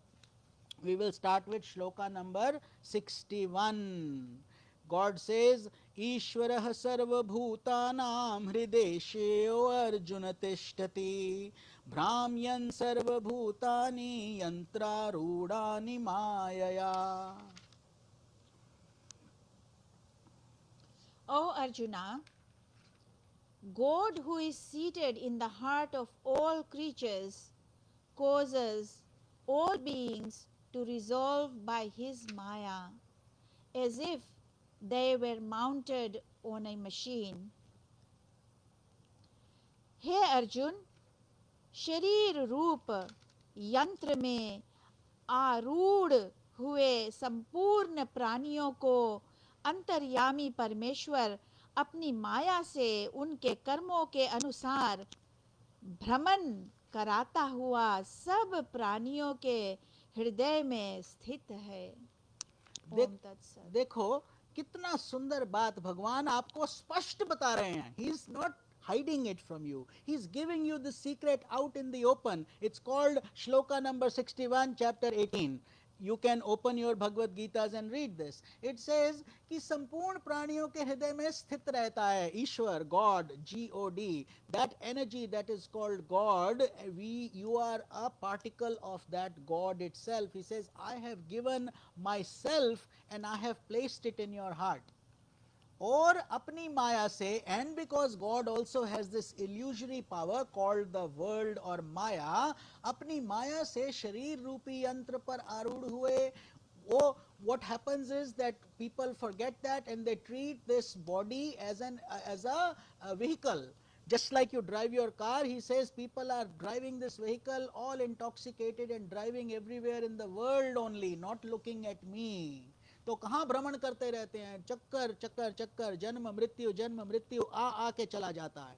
we will start with shloka number 61. God says, Ishwarah sarvabhutanam hrideshyo arjuna tishtati Brahmyan sarvabhutani yantrarudani mayaya. O Arjuna, God, who is seated in the heart of all creatures, causes all beings to resolve by his Maya, as if they were mounted on a machine. हे अर्जुन, शरीर रूप यंत्र में आरूढ़ हुए संपूर्ण प्राणियों को अंतर्यामी परमेश्वर अपनी माया से उनके कर्मों के अनुसार भ्रमण कराता हुआ सब प्राणियों के हृदय में स्थित है। ओम तत्सत। देखो कितना सुंदर बात भगवान आपको स्पष्ट बता रहे हैं. He is not hiding it from you. He is giving you the secret out in the open. It's called shloka number 61, chapter 18. You can open your Bhagavad Gitas and read this. It says कि संपूर्ण प्राणियों के हृदय में स्थित रहता है ईश्वर, God, G-O-D. That energy that is called God, you are a particle of that God itself. He says, I have given myself and I have placed it in your heart. और अपनी माया से, and because God also has this illusory power called the world or Maya, अपनी माया से शरीर रूपी यंत्र पर आरूढ़ हुए. वो, what happens is that people forget that and they treat this body as a vehicle. Just like you drive your car, he says people are driving this vehicle all intoxicated and driving everywhere in the world only, not looking at me. तो कहाँ भ्रमण करते रहते हैं, चक्कर चक्कर चक्कर, जन्म मृत्यु आ के चला जाता है.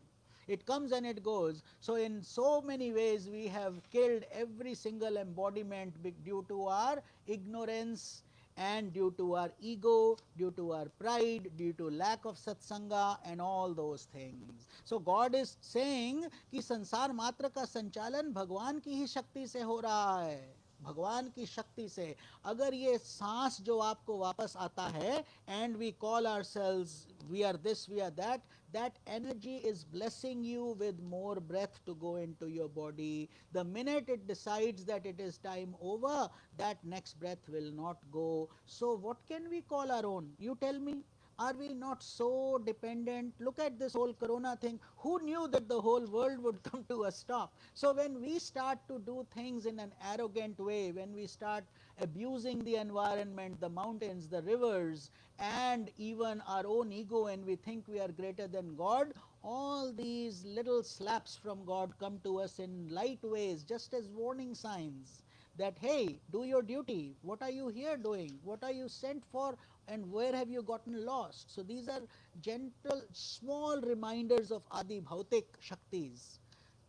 It comes and it goes. So in so many ways we have killed every single embodiment due to our ignorance and due to our ego, due to our pride, due to lack of satsanga and all those things. So God is saying कि संसार मात्र का संचालन भगवान की ही शक्ति से हो रहा है, भगवान की शक्ति से. अगर ये सांस जो आपको वापस आता है and we call ourselves we are this, we are that, that energy is blessing you with more breath to go into your body. The minute it decides that it is time over, that next breath will not go. So what can we call our own? You tell me. Are we not so dependent? Look at this whole corona thing. Who knew that the whole world would come to a stop? So when we start to do things in an arrogant way, when we start abusing the environment, the mountains, the rivers, and even our own ego, and we think we are greater than God, all these little slaps from God come to us in light ways, just as warning signs that, hey, do your duty. What are you here doing? What are you sent for? And where have you gotten lost? So these are gentle, small reminders of Adi Bhautik Shaktis.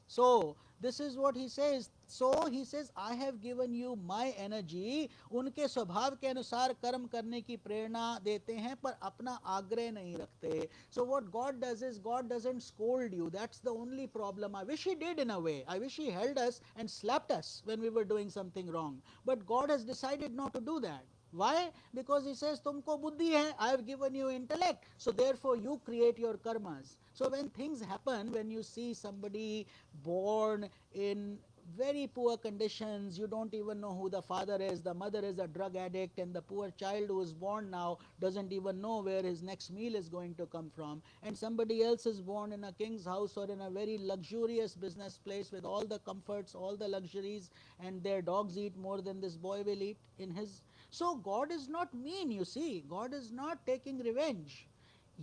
So this is what he says. So he says, I have given you my energy. उनके स्वभाव के अनुसार कर्म करने की प्रेरणा देते हैं पर अपना आग्रह नहीं रखते. So what God does is God doesn't scold you. That's the only problem. I wish he did in a way. I wish he held us and slapped us when we were doing something wrong. But God has decided not to do that. Why? Because he says तुमको बुद्धि है, I have given you intellect, so therefore you create your karmas. So when things happen, when you see somebody born in very poor conditions, you don't even know who the father is, the mother is a drug addict, and the poor child who is born now doesn't even know where his next meal is going to come from, and somebody else is born in a king's house or in a very luxurious business place with all the comforts, all the luxuries, and their dogs eat more than this boy will eat in his. So God is not mean, you see. God is not taking revenge.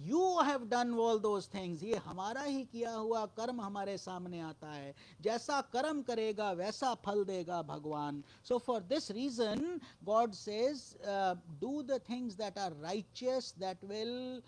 You have done all those things. ये हमारा ही किया हुआ कर्म हमारे सामने आता है. जैसा कर्म करेगा वैसा फल देगा भगवान. So for this reason, God says, do the things that are righteous, that will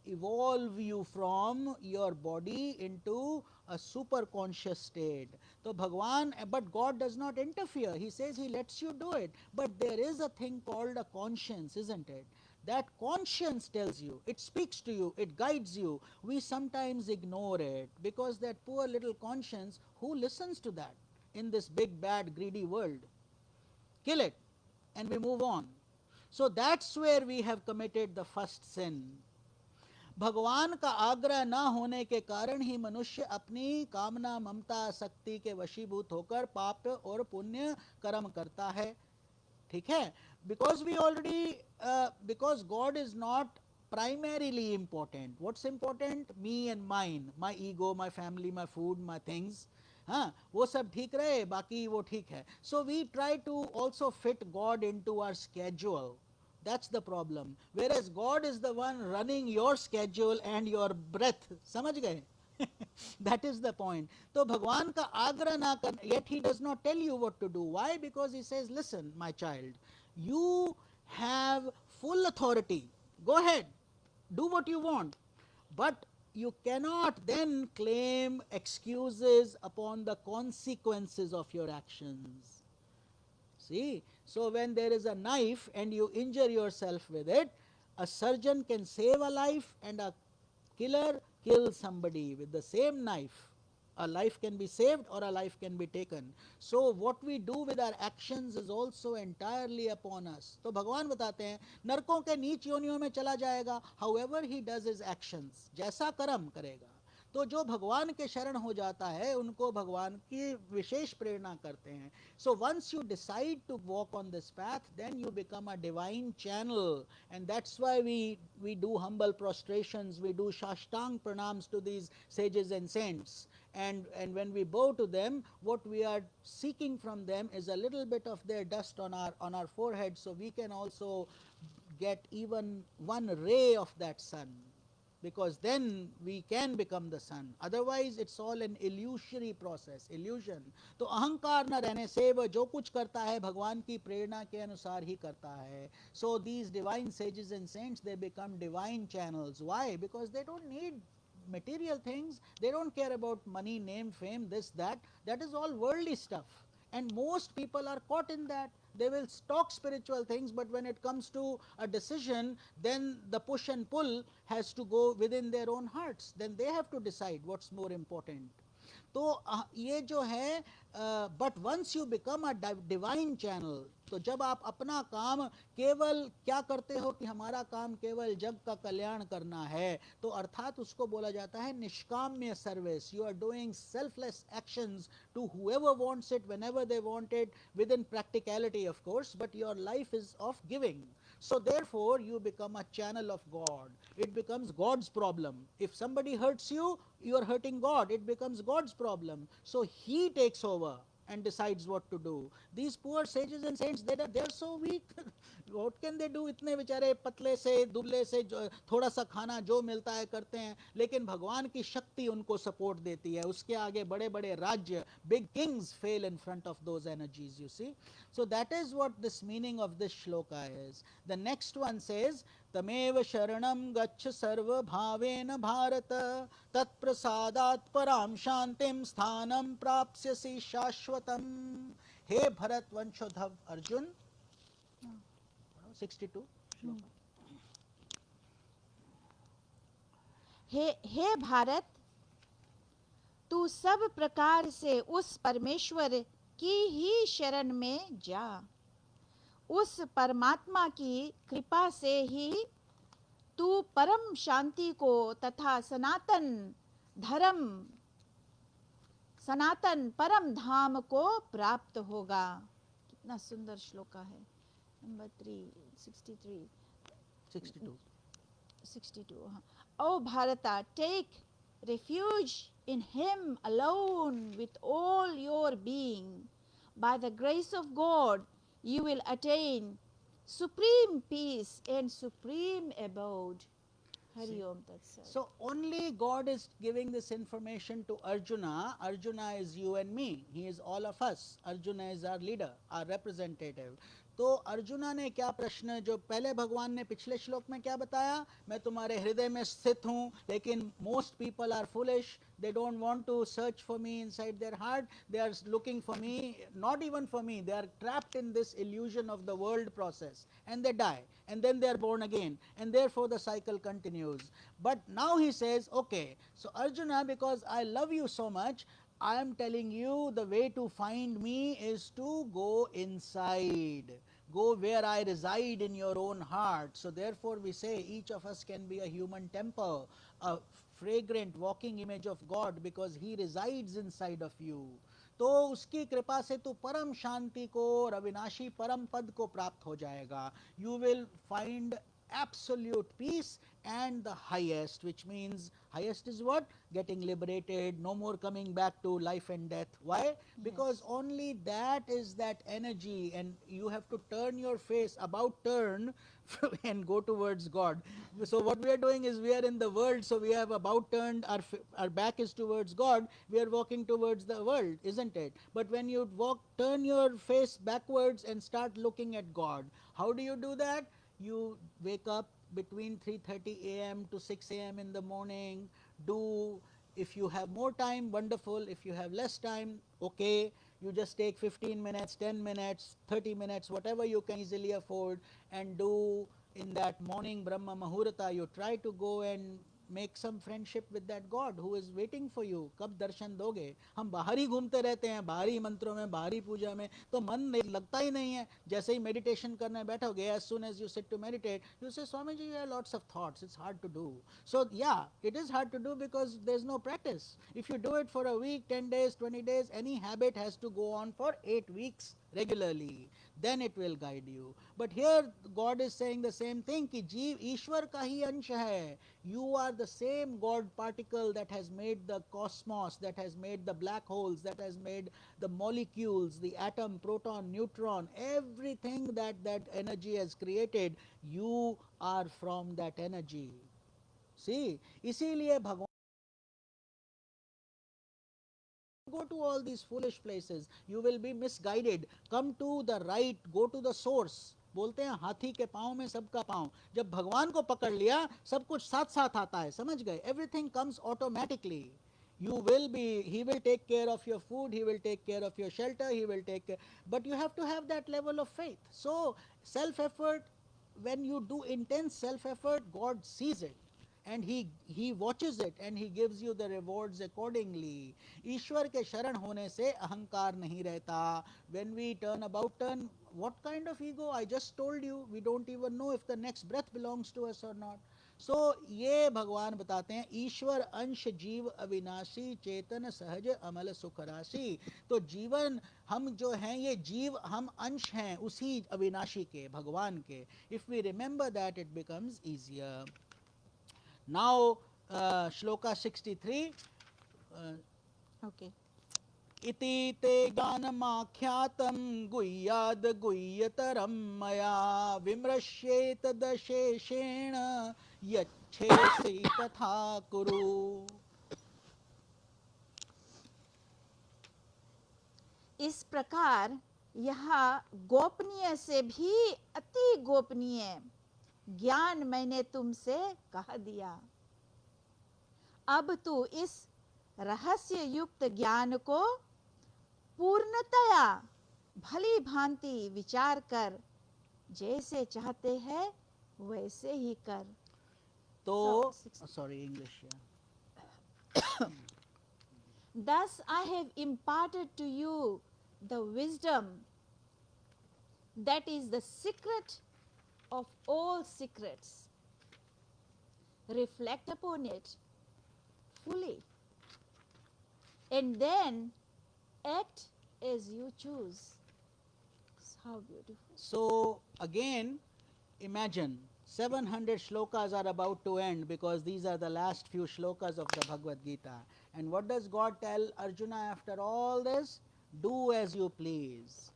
evolve you from your body into a super conscious state. So Bhagwan, but God does not interfere. He says he lets you do it. But there is a thing called a conscience, isn't it? That conscience tells you, it speaks to you, it guides you. We sometimes ignore it because that poor little conscience, who listens to that in this big, bad, greedy world? Kill it and we move on. So that's where we have committed the first sin. भगवान का आग्रह न होने के कारण ही मनुष्य अपनी कामना ममता शक्ति के वशीभूत होकर पाप और पुण्य कर्म करता है. ठीक है, because we already because God is not primarily important. What's important? Me and mine, my ego, my family, my food, my things. हाँ, वो सब ठीक रहे, बाकी वो ठीक है. So we try to also fit God into our schedule. That's the problem. Whereas God is the one running your schedule and your breath. समझ गए? That is the point. तो भगवान का आग्रह ना कर, yet he does not tell you what to do. Why? Because he says, listen, my child, you have full authority. Go ahead, do what you want. But you cannot then claim excuses upon the consequences of your actions. See, so when there is a knife and you injure yourself with it, a surgeon can save a life and a killer kill somebody with the same knife. A life can be saved or a life can be taken. So what we do with our actions is also entirely upon us. तो भगवान बताते हैं नरकों के नीच योनियों में चला जाएगा. However he does his actions, जैसा कर्म करेगा. तो जो भगवान के शरण हो जाता है उनको भगवान की विशेष प्रेरणा करते हैं. So once you decide to walk on this path, then you become a divine channel, and that's why we do humble prostrations, we do shashtang pranams to these sages and saints. And when we bow to them, what we are seeking from them is a little bit of their dust on our forehead, so we can also get even one ray of that sun, because then we can become the sun. Otherwise it's all an illusory process, illusion. तो अहंकार न रहने से वह जो कुछ करता है भगवान की प्रेरणा के अनुसार ही करता है. So these divine sages and saints, they become divine channels. Why? Because they don't need material things. They don't care about money, name, fame, this, that. That is all worldly stuff. And most people are caught in that. They will talk spiritual things, but when it comes to a decision, then the push and pull has to go within their own hearts. Then they have to decide what's more important. तो ये जो है, but once you become a divine channel, तो जब आप अपना काम केवल क्या करते हो कि हमारा काम केवल जग का कल्याण करना है, तो अर्थात उसको बोला जाता है निष्काम्य service. You are doing selfless actions to whoever wants it whenever they want it, within practicality of course, but your life is of giving. So therefore you become a channel of God. It becomes God's problem. If somebody hurts you, you are hurting God. It becomes God's problem. So he takes over and decides what to do. These poor sages and saints, they're so weak. What can they do? इतने बेचारे पतले से दुबले से थोड़ा सा खाना जो मिलता है करते हैं, लेकिन भगवान की शक्ति उनको सपोर्ट देती है. उसके आगे बड़े बड़े राज्य, big kings fail in front of those energies, you see. So that is what this meaning of this shloka is. The next one says, तमेव शरणं गच्छ सर्वभावेन भारत तत्प्रसादात् परां शांतिं स्थानं प्राप्स्यसि शाश्वतम्. हे भरत वंशोधव अर्जुन, 62 श्लोक. हे भारत, तू सब प्रकार से उस परमेश्वर की ही शरण में जा. उस परमात्मा की कृपा से ही तू परम शांति को तथा सनातन धर्म, सनातन परम धाम को प्राप्त होगा. कितना सुंदर श्लोका है. Number 62. O Bharata, take refuge in him alone with all your being. By the grace of God, you will attain supreme peace and supreme abode. Hari Om Tat Sat. So only God is giving this information to Arjuna. Arjuna is you and me. He is all of us. Arjuna is our leader, our representative. तो अर्जुना ने क्या प्रश्न, जो पहले भगवान ने पिछले श्लोक में क्या बताया, मैं तुम्हारे हृदय में स्थित हूँ, लेकिन most people are foolish. They don't want to search for me inside their heart. They are looking for me, not even for me. They are trapped in this illusion of the world process, and they die, and then they are born again, and therefore the cycle continues. But now he says, okay, so Arjuna, because I love you so much, I am telling you the way to find me is to go inside. Go where I reside in your own heart. So therefore we say each of us can be a human temple, a fragrant walking image of God, because he resides inside of you. तो उसकी कृपा से तू परम शांति को और अविनाशी परम पद को प्राप्त हो जाएगा. You will find absolute peace and the highest, which means highest is what? Getting liberated, no more coming back to life and death. Why? Because only that is that energy, and you have to turn your face, about turn and go towards God. So what we are doing is, we are in the world, so we have about turned, our back is towards God, we are walking towards the world, isn't it? But when you turn your face backwards and start looking at God, how do you do that? You wake up between 3:30 a.m. to 6 a.m. in the morning. Do, if you have more time, wonderful. If you have less time, okay, you just take 15 minutes, 10 minutes, 30 minutes, whatever you can easily afford, and do in that morning Brahma Muhurta. You try to go and make some friendship with that God who is waiting for you. कब दर्शन दोगे? हम बाहर ही घूमते रहते हैं, बाहरी मंत्रों में, बाहरी पूजा में, तो मन नहीं लगता ही नहीं है. जैसे ही मेडिटेशन करने बैठोगे, as soon as you sit to meditate, you say, Swamiji, you have lots of thoughts, it's hard to do. So yeah, it is hard to do because there's no practice. If you do it for a week, 10 days, 20 days, any habit has to go on for 8 weeks regularly. Then it will guide you. But here God is saying the same thing, कि जीव ईश्वर का ही अंश है. You are the same God particle that has made the cosmos, that has made the black holes, that has made the molecules, the atom, proton, neutron, everything that energy has created. You are from that energy. See, इसीलिए भगवान, go to all these foolish places, you will be misguided. Come to the right, go to the source. बोलते हैं हाथी के पाँव में सबका पाँव. जब भगवान को पकड़ लिया, सब कुछ साथ साथ आता है. समझ गए? Everything comes automatically. You will be, he will take care of your food, he will take care of your shelter, he will take care, but you have to have that level of faith. So self effort, when you do intense self effort, God sees it and he watches it and he gives you the rewards accordingly. ईश्वर के शरण होने से अहंकार नहीं रहता. When we turn about turn, what kind of ego? I just told you, we don't even know if the next breath belongs to us or not. सो ये भगवान बताते हैं, ईश्वर अंश जीव अविनाशी चेतन सहज अमल सुख राशि. तो जीवन हम जो हैं, ये जीव हम अंश हैं उसी अविनाशी के, भगवान के. If we remember that, it becomes easier. Now shloka 63. Okay. इति ते गानमाख्यातं गुह्याद् गुह्यतरं मया विमृश्येतदशेषेण यच्छेसि तथा कुरु. इस प्रकार यह गोपनीय से भी अति गोपनीय ज्ञान मैंने तुमसे कह दिया. अब तू इस रहस्य युक्त ज्ञान को पूर्णतया भली भांति विचार कर, जैसे चाहते हैं वैसे ही कर. तो sorry English. Thus I have imparted to you the wisdom that is the secret of all secrets. Reflect upon it fully and then act as you choose. How beautiful. So again, imagine 700 shlokas are about to end because these are the last few shlokas of the Bhagavad Gita. And what does God tell Arjuna after all this? Do as you please.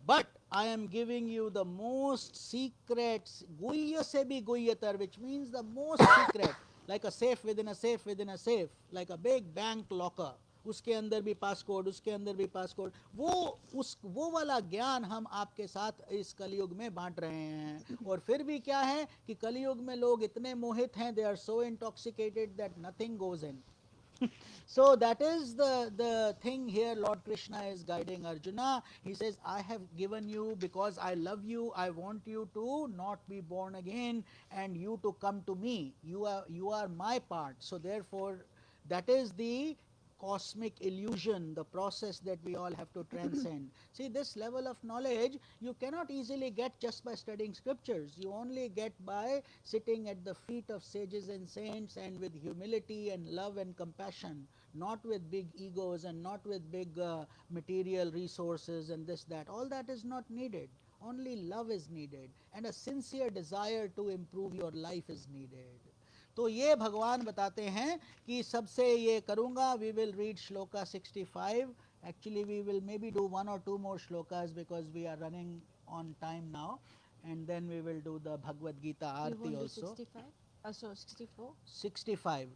But I am giving you the most secrets, guhya se bhi guhyatar, which means the most secret, like a safe within a safe within a safe, like a big bank locker. उसके अंदर भी passcode, उसके अंदर भी passcode, वो वाला ज्ञान हम आपके साथ इस कलयुग में बांट रहे हैं. और फिर भी क्या है कि कलयुग में लोग इतने मोहित हैं, they are so intoxicated that nothing goes in. So that is the thing here. Lord Krishna is guiding Arjuna. He says, I have given you because I love you. I want you to not be born again and you to come to me. You are my part. So therefore, that is the cosmic illusion, the process that we all have to transcend. See, this level of knowledge you cannot easily get just by studying scriptures. You only get by sitting at the feet of sages and saints and with humility and love and compassion, not with big egos and not with big material resources and this, that. All that is not needed. Only love is needed and a sincere desire to improve your life is needed. तो ये भगवान बताते हैं कि सबसे ये करूँगा. We will read shloka 65. Actually we will maybe do one or two more shlokas because we are running on time now, and then we will do the Bhagavad Gita You Aarti want to also. 65? So 64? 65.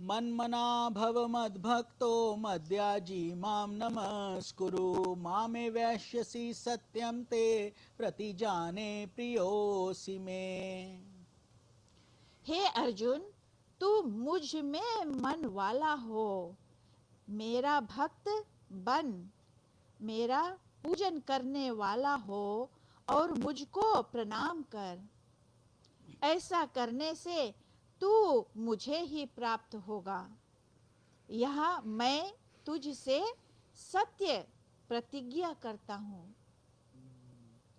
मन्मना भव मद्भक्तो मद्याजी माम नमस्कुरु मामे वैश्यसि सत्यम ते प्रतिजाने प्रियोसि मे. हे अर्जुन, तू मुझ में मन वाला हो, मेरा भक्त बन, मेरा पूजन करने वाला हो और मुझको प्रणाम कर. ऐसा करने से तू मुझे ही प्राप्त होगा. यह मैं तुझसे सत्य प्रतिज्ञा करता हूँ,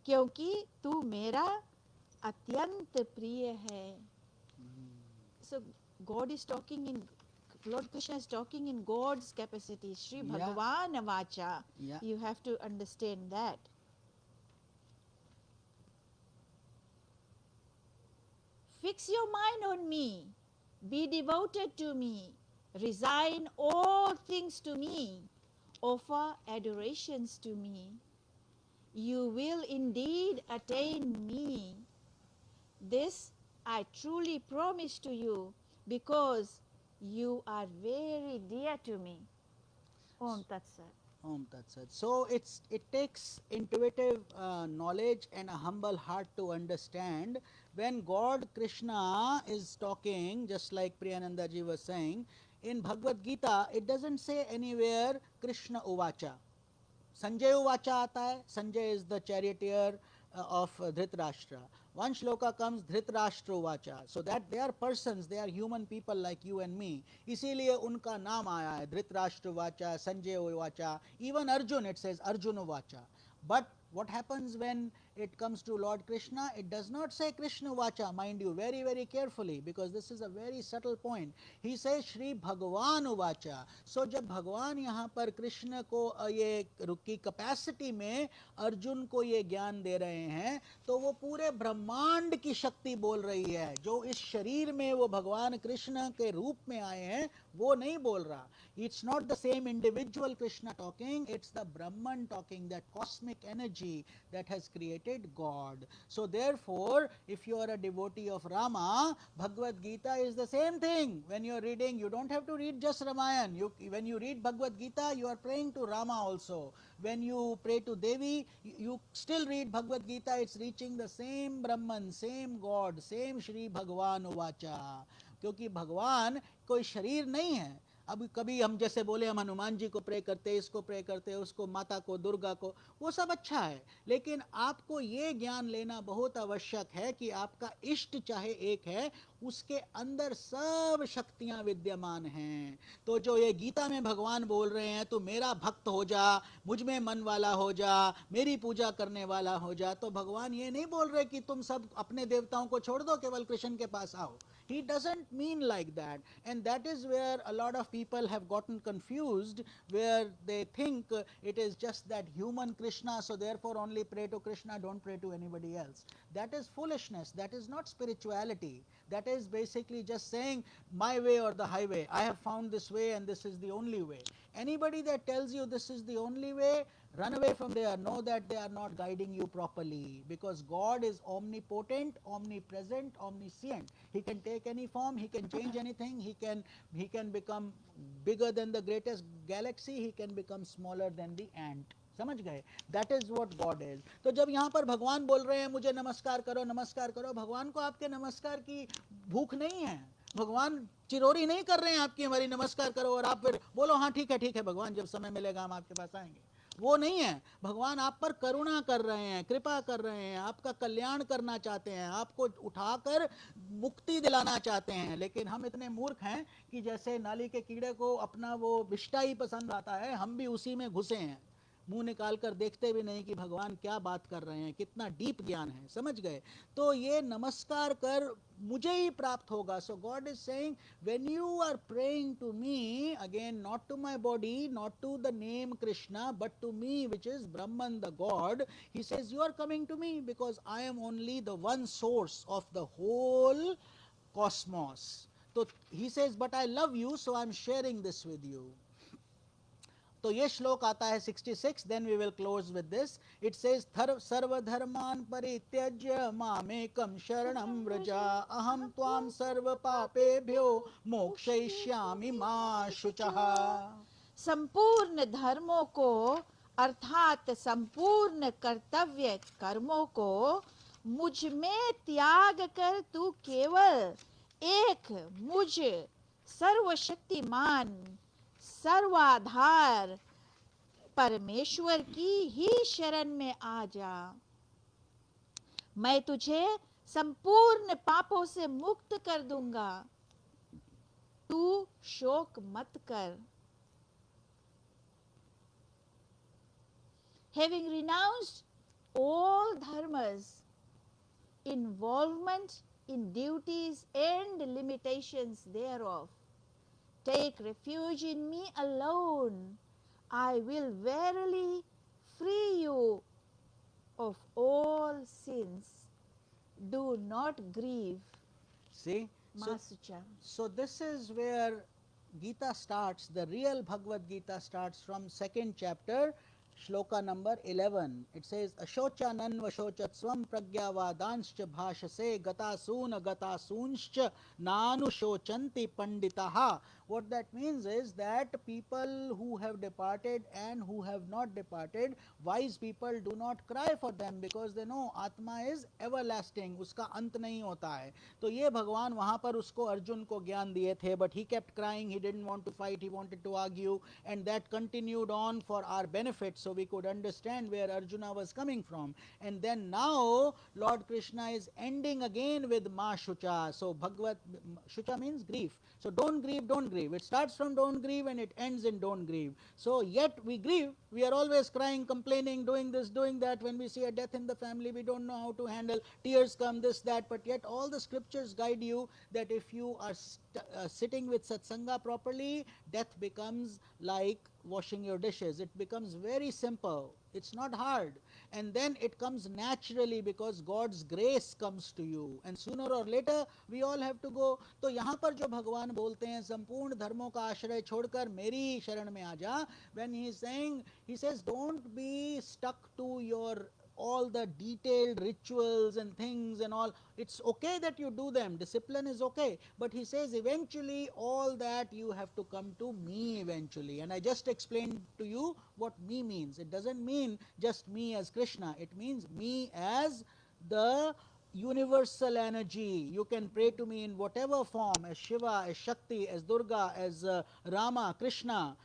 क्योंकि तू मेरा अत्यंत प्रिय है. So God is talking in, Lord Krishna is talking in God's capacity. Shri Yeah. Bhagavan Vacha. Yeah. You have to understand that. Fix your mind on me. Be devoted to me. Resign all things to me. Offer adorations to me. You will indeed attain me. This I truly promise to you because you are very dear to me. Om Tat Sat. Om Tat Sat. So it takes intuitive knowledge and a humble heart to understand when God Krishna is talking, just like Priyananda ji was saying, in Bhagavad Gita, it doesn't say anywhere Krishna Uvacha. Sanjay Uvacha आता है. Sanjay is the charioteer of Dhritarashtra. One shloka comes Dhritarashtra Uvacha. So that they are persons, they are human people like you and me. इसीलिए उनका नाम आया है Dhritarashtra Uvacha, Sanjay Uvacha. Even Arjun, it says Arjun Uvacha. But what happens when it comes to Lord Krishna? It does not say Krishna Vacha, mind you, very, very carefully, because this is a very subtle point. He says Shri Bhagavan Uvacha. So जब भगवान यहाँ पर कृष्ण को ये की capacity में अर्जुन को ये ज्ञान दे रहे हैं, तो वो पूरे ब्रह्मांड की शक्ति बोल रही है. जो इस शरीर में वो भगवान कृष्ण के रूप में आए हैं, वो नहीं बोल रहा. It's not the same individual Krishna talking, it's the Brahman talking, that cosmic energy that has created God. So therefore, if you are a devotee of Rama, Bhagavad Gita is the same thing. When you are reading, you don't have to read just Ramayana. When you read Bhagavad Gita, you are praying to Rama also. When you pray to Devi, you still read Bhagavad Gita, it's reaching the same Brahman, same God, same Shri Bhagavan Uvacha. क्योंकि भगवान कोई शरीर नहीं है. अब कभी हम जैसे बोले हम हनुमान जी को प्रे करते, इसको प्रे करते, उसको माता को, दुर्गा को, वो सब अच्छा है, लेकिन आपको ये ज्ञान लेना बहुत आवश्यक है कि आपका इष्ट चाहे एक है, उसके अंदर सब शक्तियां विद्यमान हैं. तो जो ये गीता में भगवान बोल रहे हैं, तो मेरा भक्त हो जा, मुझ में मन वाला हो जा, मेरी पूजा करने वाला हो जा, तो भगवान ये नहीं बोल रहे कि तुम सब अपने देवताओं को छोड़ दो, केवल कृष्ण के पास आओ. He doesn't mean like that, and that is where a lot of people have gotten confused, where they think it is just that human Krishna, so therefore only pray to Krishna, don't pray to anybody else. That is foolishness. That is not spirituality. That is basically just saying my way or the highway. I have found this way and this is the only way. Anybody that tells you this is the only way, run away from there. Know that they are not guiding you properly, because God is omnipotent, omnipresent, omniscient. He can take any form, he can change anything, he can become bigger than the greatest galaxy, he can become smaller than the ant. समझ गए? That is what God is. तो जब यहाँ पर भगवान बोल रहे हैं मुझे नमस्कार करो, नमस्कार करो, भगवान को आपके नमस्कार की भूख नहीं है. भगवान चिरोरी नहीं कर रहे हैं आपकी हमारी नमस्कार करो और आप फिर बोलो हाँ ठीक है भगवान, जब समय मिलेगा हम आपके पास आएंगे. वो नहीं है. भगवान आप पर करुणा कर रहे हैं, कृपा कर रहे हैं, आपका कल्याण करना चाहते हैं, आपको उठाकर मुक्ति दिलाना चाहते हैं. लेकिन हम इतने मूर्ख हैं कि जैसे नाली के कीड़े को अपना वो विष्टा ही पसंद आता है, हम भी उसी में घुसे हैं, मुंह निकाल कर देखते भी नहीं कि भगवान क्या बात कर रहे हैं, कितना डीप ज्ञान है. समझ गए? तो ये नमस्कार कर मुझे ही प्राप्त होगा. So God is saying when you are praying to me, again not to my body, not to the name Krishna, but to me which is Brahman the God, he says you are coming to me because I am only the one source of the whole cosmos. तो he says but I love you, so I am sharing this with you. तो ये श्लोक आता है 66. Then we will close with this. It says सर्वधर्मान परित्यज्य मामेकं शरणं व्रज अहं त्वां सर्व पापेभ्यो मोक्षयिष्यामि मा शुचः. संपूर्ण धर्मों को अर्थात संपूर्ण कर्तव्य कर्मों को मुझ में त्याग कर तू केवल एक मुझ सर्वशक्तिमान सर्वाधार परमेश्वर की ही शरण में आ जा. मैं तुझे संपूर्ण पापों से मुक्त कर दूंगा, तू शोक मत कर. Having renounced all dharmas, involvement in duties and limitations thereof, take refuge in me alone. I will verily free you of all sins. Do not grieve. See? Masucha. So this is where Gita starts. The real Bhagavad Gita starts from second chapter, shloka number 11. It says ashochanan vashochatsvam pragyavadanscha bhashase gatasun agatasuncha nanu shochanti panditaha. What that means is that people who have departed and who have not departed, wise people do not cry for them because they know Atma is everlasting, उसका अंत नहीं होता है. तो ये भगवान वहाँ पर उसको अर्जुन को ज्ञान दिए थे, but he kept crying, he didn't want to fight, he wanted to argue, and that continued on for our benefit, so we could understand where Arjuna was coming from. And then now Lord Krishna is ending again with Ma Shucha. So Bhagavad Shucha means grief. So don't grieve, don't grieve. It starts from don't grieve and it ends in don't grieve. So yet we grieve. We are always crying, complaining, doing this, doing that. When we see a death in the family, we don't know how to handle. Tears come, this, that. But yet all the scriptures guide you that if you are sitting with satsanga properly, death becomes like washing your dishes. It becomes very simple. It's not hard. And then it comes naturally because God's grace comes to you. And sooner or later, we all have to go. तो यहाँ पर जो भगवान बोलते हैं संपूर्ण धर्मों का आश्रय छोड़कर मेरी शरण में आ जा, when he is saying, he says, don't be stuck to your all the detailed rituals and things and all. It's okay that you do them, discipline is okay, but he says eventually all that you have to come to me eventually. And I just explained to you what me means. It doesn't mean just me as Krishna, it means me as the universal energy. You can pray to me in whatever form, as Shiva, as Shakti, as Durga, as Rama, Krishna.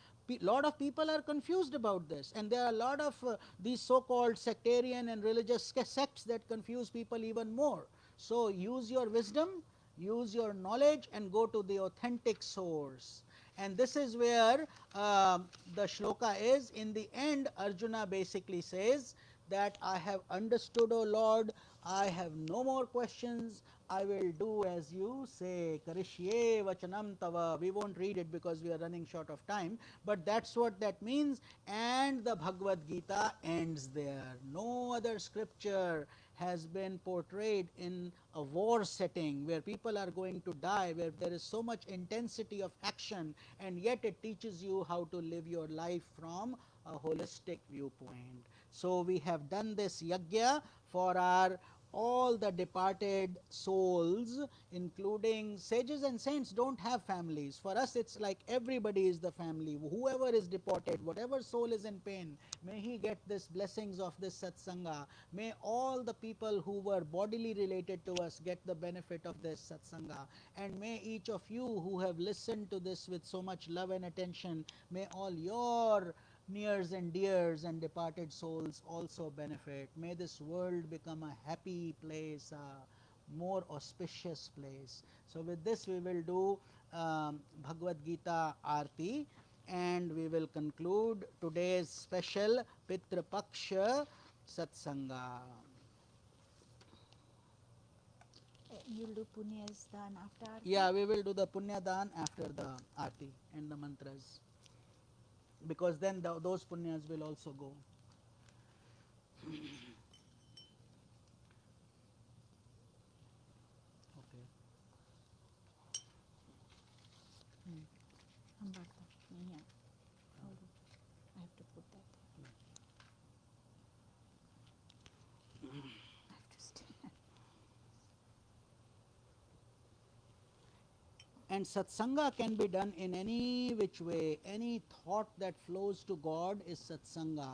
Lot of people are confused about this, and there are a lot of these so-called sectarian and religious sects that confuse people even more. So use your wisdom, use your knowledge, and go to the authentic source. And this is where the shloka is. In the end, Arjuna basically says that I have understood, O Lord, I have no more questions, I will do as you say. Karishye vachanam tava. We won't read it because we are running short of time, but that's what that means. And the Bhagavad Gita ends there. No other scripture has been portrayed in a war setting where people are going to die, where there is so much intensity of action, and yet it teaches you how to live your life from a holistic viewpoint. So we have done this yajna for our all the departed souls, including sages and saints don't have families. For us it's like everybody is the family. Whoever is departed, whatever soul is in pain, may he get this blessings of this satsanga. May all the people who were bodily related to us get the benefit of this satsanga. And may each of you who have listened to this with so much love and attention, may all your nears and dears and departed souls also benefit. May this world become a happy place, a more auspicious place. So with this we will do Bhagavad Gita Aarti, and we will conclude today's special Pitra Paksha Satsanga. You'll do Punya's Dan after Aarti? Yeah, we will do the Punya Dan after the Aarti and the mantras, because then those punyas will also go. Okay. Humberto. Yeah. Hold on. I have to put that there. I have to stay. And satsanga can be done in any which way. Any thought that flows to God is satsanga.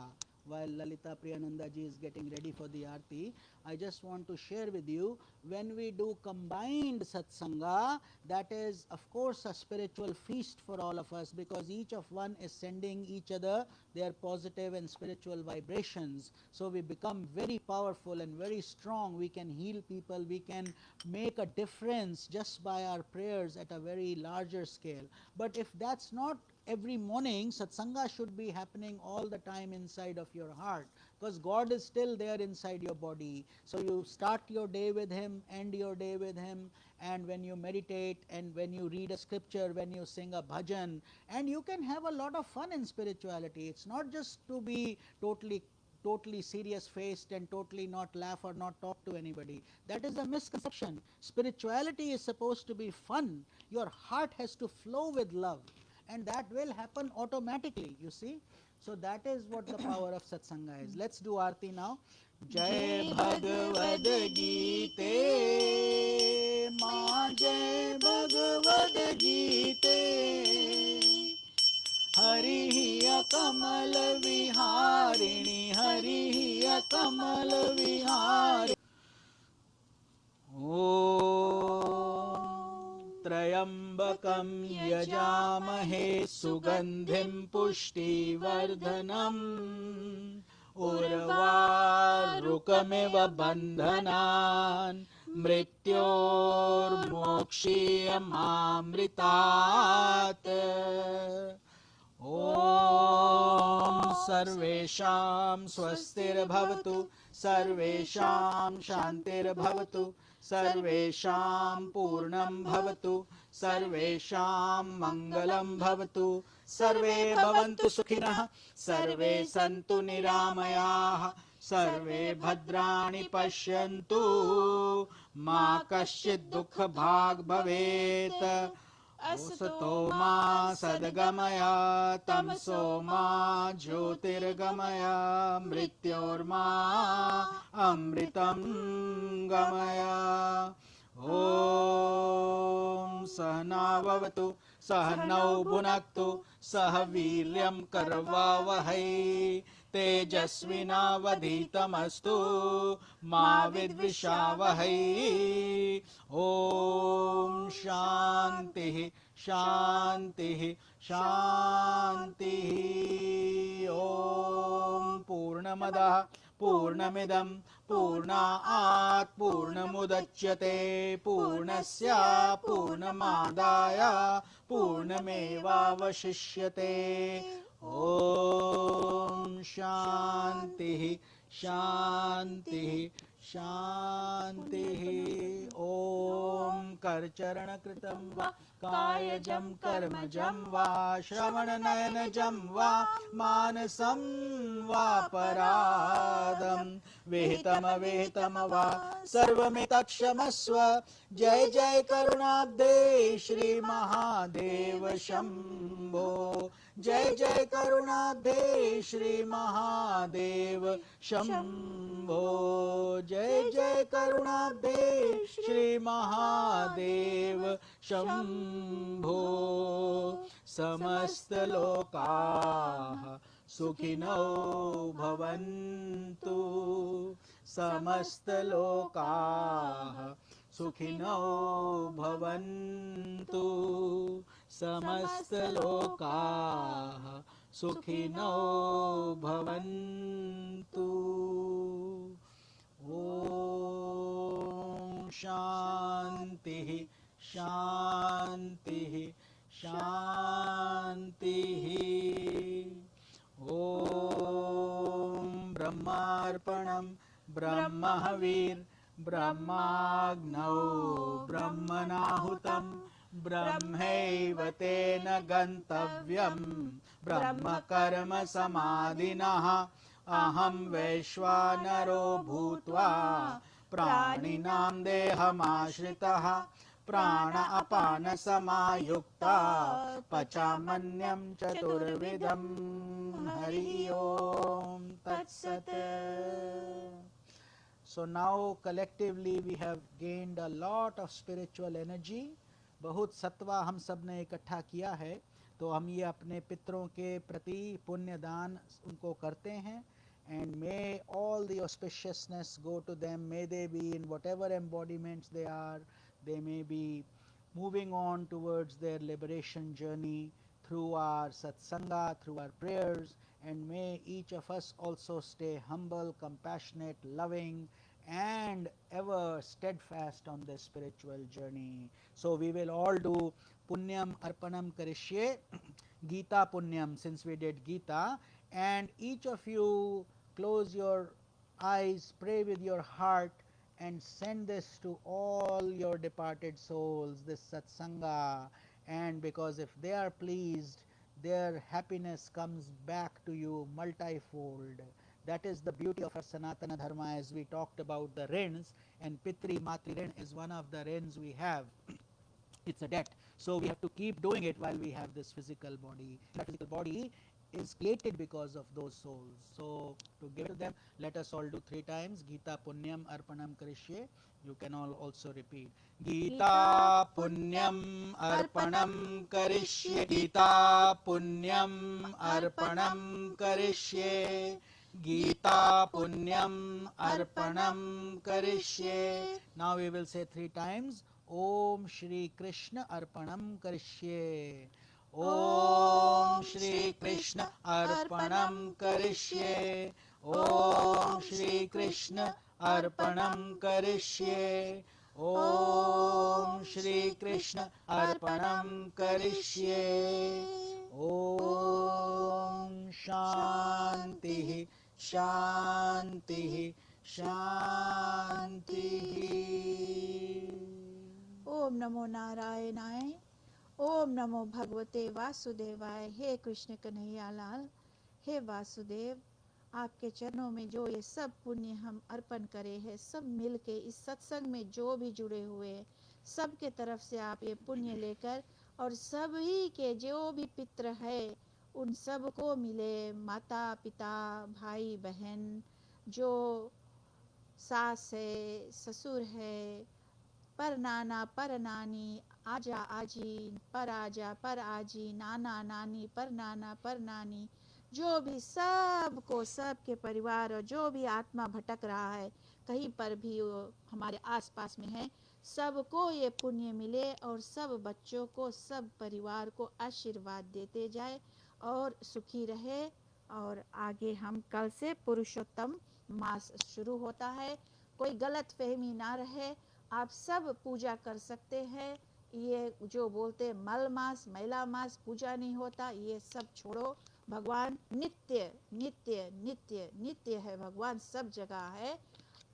While Lalita Priyananda ji is getting ready for the Aarti, I just want to share with you, when we do combined satsanga, that is of course a spiritual feast for all of us, because each of one is sending each other their positive and spiritual vibrations. So we become very powerful and very strong. We can heal people, we can make a difference just by our prayers at a very larger scale. But if that's not every morning, satsanga should be happening all the time inside of your heart, because God is still there inside your body. So you start your day with Him, end your day with Him, and when you meditate, and when you read a scripture, when you sing a bhajan, and you can have a lot of fun in spirituality. It's not just to be totally serious faced and totally not laugh or not talk to anybody. That is a misconception. Spirituality is supposed to be fun. Your heart has to flow with love, and that will happen automatically, you see. So that is what the power of satsanga is. Let's do Aarti now. Jai Bhagavad Gita, Ma Jai Bhagavad Gita. हरिः कमल विहारिणि हरिः कमल विहारिणि त्र्यम्बकं यजामहे सुगन्धिं पुष्टिवर्धनम् उर्वारुकमिव बन्धनान् मृत्योर्मोक्षीयमामृतात् ॐ सर्वेषां स्वस्तिर्भवतु सर्वेषां शान्तिर्भवतु सर्वेषां पूर्णं भवतु सर्वेषां मङ्गलं भवतु सर्वे भवन्तु सुखिनः सर्वे सन्तु निरामयाः सर्वे भद्राणि पश्यन्तु मा कश्चित् दुःखभाग् भवेत् असतो मा सद्गमय तमसो मा ज्योतिर्गमय मृत्योर्मा अमृतं गमय ॐ सहना भवतु सहनौ भुनक्तु सह वीर्यं करवावहै तेजस्विनावधीतमस्तु मा विद्विषावहै ॐ शान्तिः शान्तिः शान्तिः ॐ पूर्णमदः पूर्णमिदं पूर्णात् पूर्णमुदच्यते पूर्णस्य पूर्णमादाय पूर्णमेवावशिष्यते ॐ शान्तिः शान्तिः शान्तिः ॐ करचरणकृतं वा कायजं कर्मजं वा श्रवणनयनजं वा मानसं वा पराधं विहितमविहितं वा सर्वमितक्षमस्व जय जय करुणाब्धे श्री महादेव शम्भो जय जय करुणाब्धे श्री महादेव शम्भो जय जय करुणाब्धे श्री महादेव शम्भो समस्त लोकाः सुखिनो भवन्तु समस्त लोकाः सुखिनो भवन्तु समस्त लोकाः सुखिनो भवन्तु ॐ शान्तिः शान्तिः शान्तिः ॐ ब्रह्मार्पणं ब्रह्महविर् ब्रह्माग्नौ ब्रह्मणाहुतं ब्रह्मैव तेन गन्तव्यं ब्रह्मकर्म समाधिनः अहं वैश्वानरो भूत्वा प्राणिनां देहमाश्रितः प्राण अपान समायुक्ता पचामन्यं चतुर्विधं हरि ओम तत्सत्. So now collectively we have gained a lot of spiritual energy. बहुत सत्वा हम सब ने इकट्ठा किया है, तो हम ये अपने पितरों के प्रति पुण्य दान उनको करते हैं. And may all the auspiciousness go to them. May they be in whatever embodiments they are. They may be moving on towards their liberation journey through our satsanga, through our prayers. And may each of us also stay humble, compassionate, loving, and ever steadfast on this spiritual journey. So we will all do Punyam Arpanam Karishye, Gita Punyam, since we did Gita. And each of you close your eyes, pray with your heart, and send this to all your departed souls, this satsanga. And because if they are pleased, their happiness comes back to you multifold. That is the beauty of our Sanatana Dharma, as we talked about the rins, and Pitri Matri Rin is one of the rins we have. It's a debt. So we have to keep doing it while we have this physical body. That physical body is created because of those souls. So to give to them, let us all do 3 times. Gita Punyam Arpanam Karishye. You can all also repeat. Gita Punyam Arpanam Karishye. Gita Punyam Arpanam Karishye. Gita Punyam Arpanam Karishye. Now we will say 3 times. Om Shri Krishna Arpanam Karishye. Om Shri Krishna Arpanam Karishye. Om Shri Krishna Arpanam Karishye. Om Shri Krishna Arpanam Karishye. Om Shanti Shanti Shanti. ओम नमो नारायणाय, ओम नमो भगवते वासुदेवाय। हे कृष्ण कन्हैया लाल, हे वासुदेव, आपके चरणों में जो ये सब पुण्य हम अर्पण करे हैं, सब मिल के इस सत्संग में जो भी जुड़े हुए हैं, सब के तरफ से आप ये पुण्य लेकर और सभी के जो भी पितृ है उन सब को मिले, माता पिता भाई बहन, जो सास है ससुर है, पर नाना पर नानी, आजा आजी, पर आजा पर आजी, नाना नानी, पर नाना पर नानी, जो भी सबको, सबके परिवार और जो भी आत्मा भटक रहा है कहीं पर भी वो हमारे आसपास में है, सबको ये पुण्य मिले और सब बच्चों को, सब परिवार को आशीर्वाद देते जाए और सुखी रहे। और आगे हम कल से पुरुषोत्तम मास शुरू होता है, कोई गलत फहमी ना रहे, आप सब पूजा कर सकते हैं। ये जो बोलते मल मास मैला मास पूजा नहीं होता, ये सब छोड़ो। भगवान नित्य नित्य नित्य नित्य है, भगवान सब जगह है,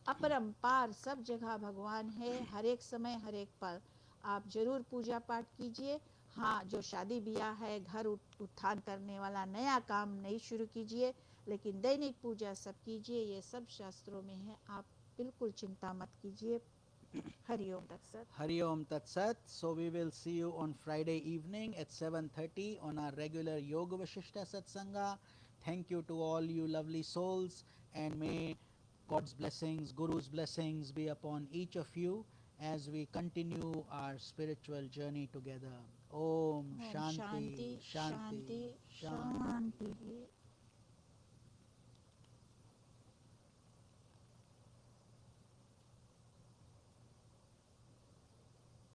अपरंपार सब जगह भगवान है, हर एक समय हर एक पल। आप जरूर पूजा पाठ कीजिए। हाँ, जो शादी ब्याह है, घर उत्थान करने वाला नया काम नहीं शुरू कीजिए, लेकिन दैनिक पूजा सब कीजिए, ये सब शास्त्रों में है, आप बिल्कुल चिंता मत कीजिए। हरि ओम तत्सत। Hari Om Tat Sat. So we will see you on Friday evening at 7:30 on our regular Yoga Vashishta Satsanga. Thank you to all you lovely souls, and may God's blessings, Guru's blessings be upon each of you as we continue our spiritual journey together. Om Om Shanti Shanti Shanti Shanti Shanti. Shanti.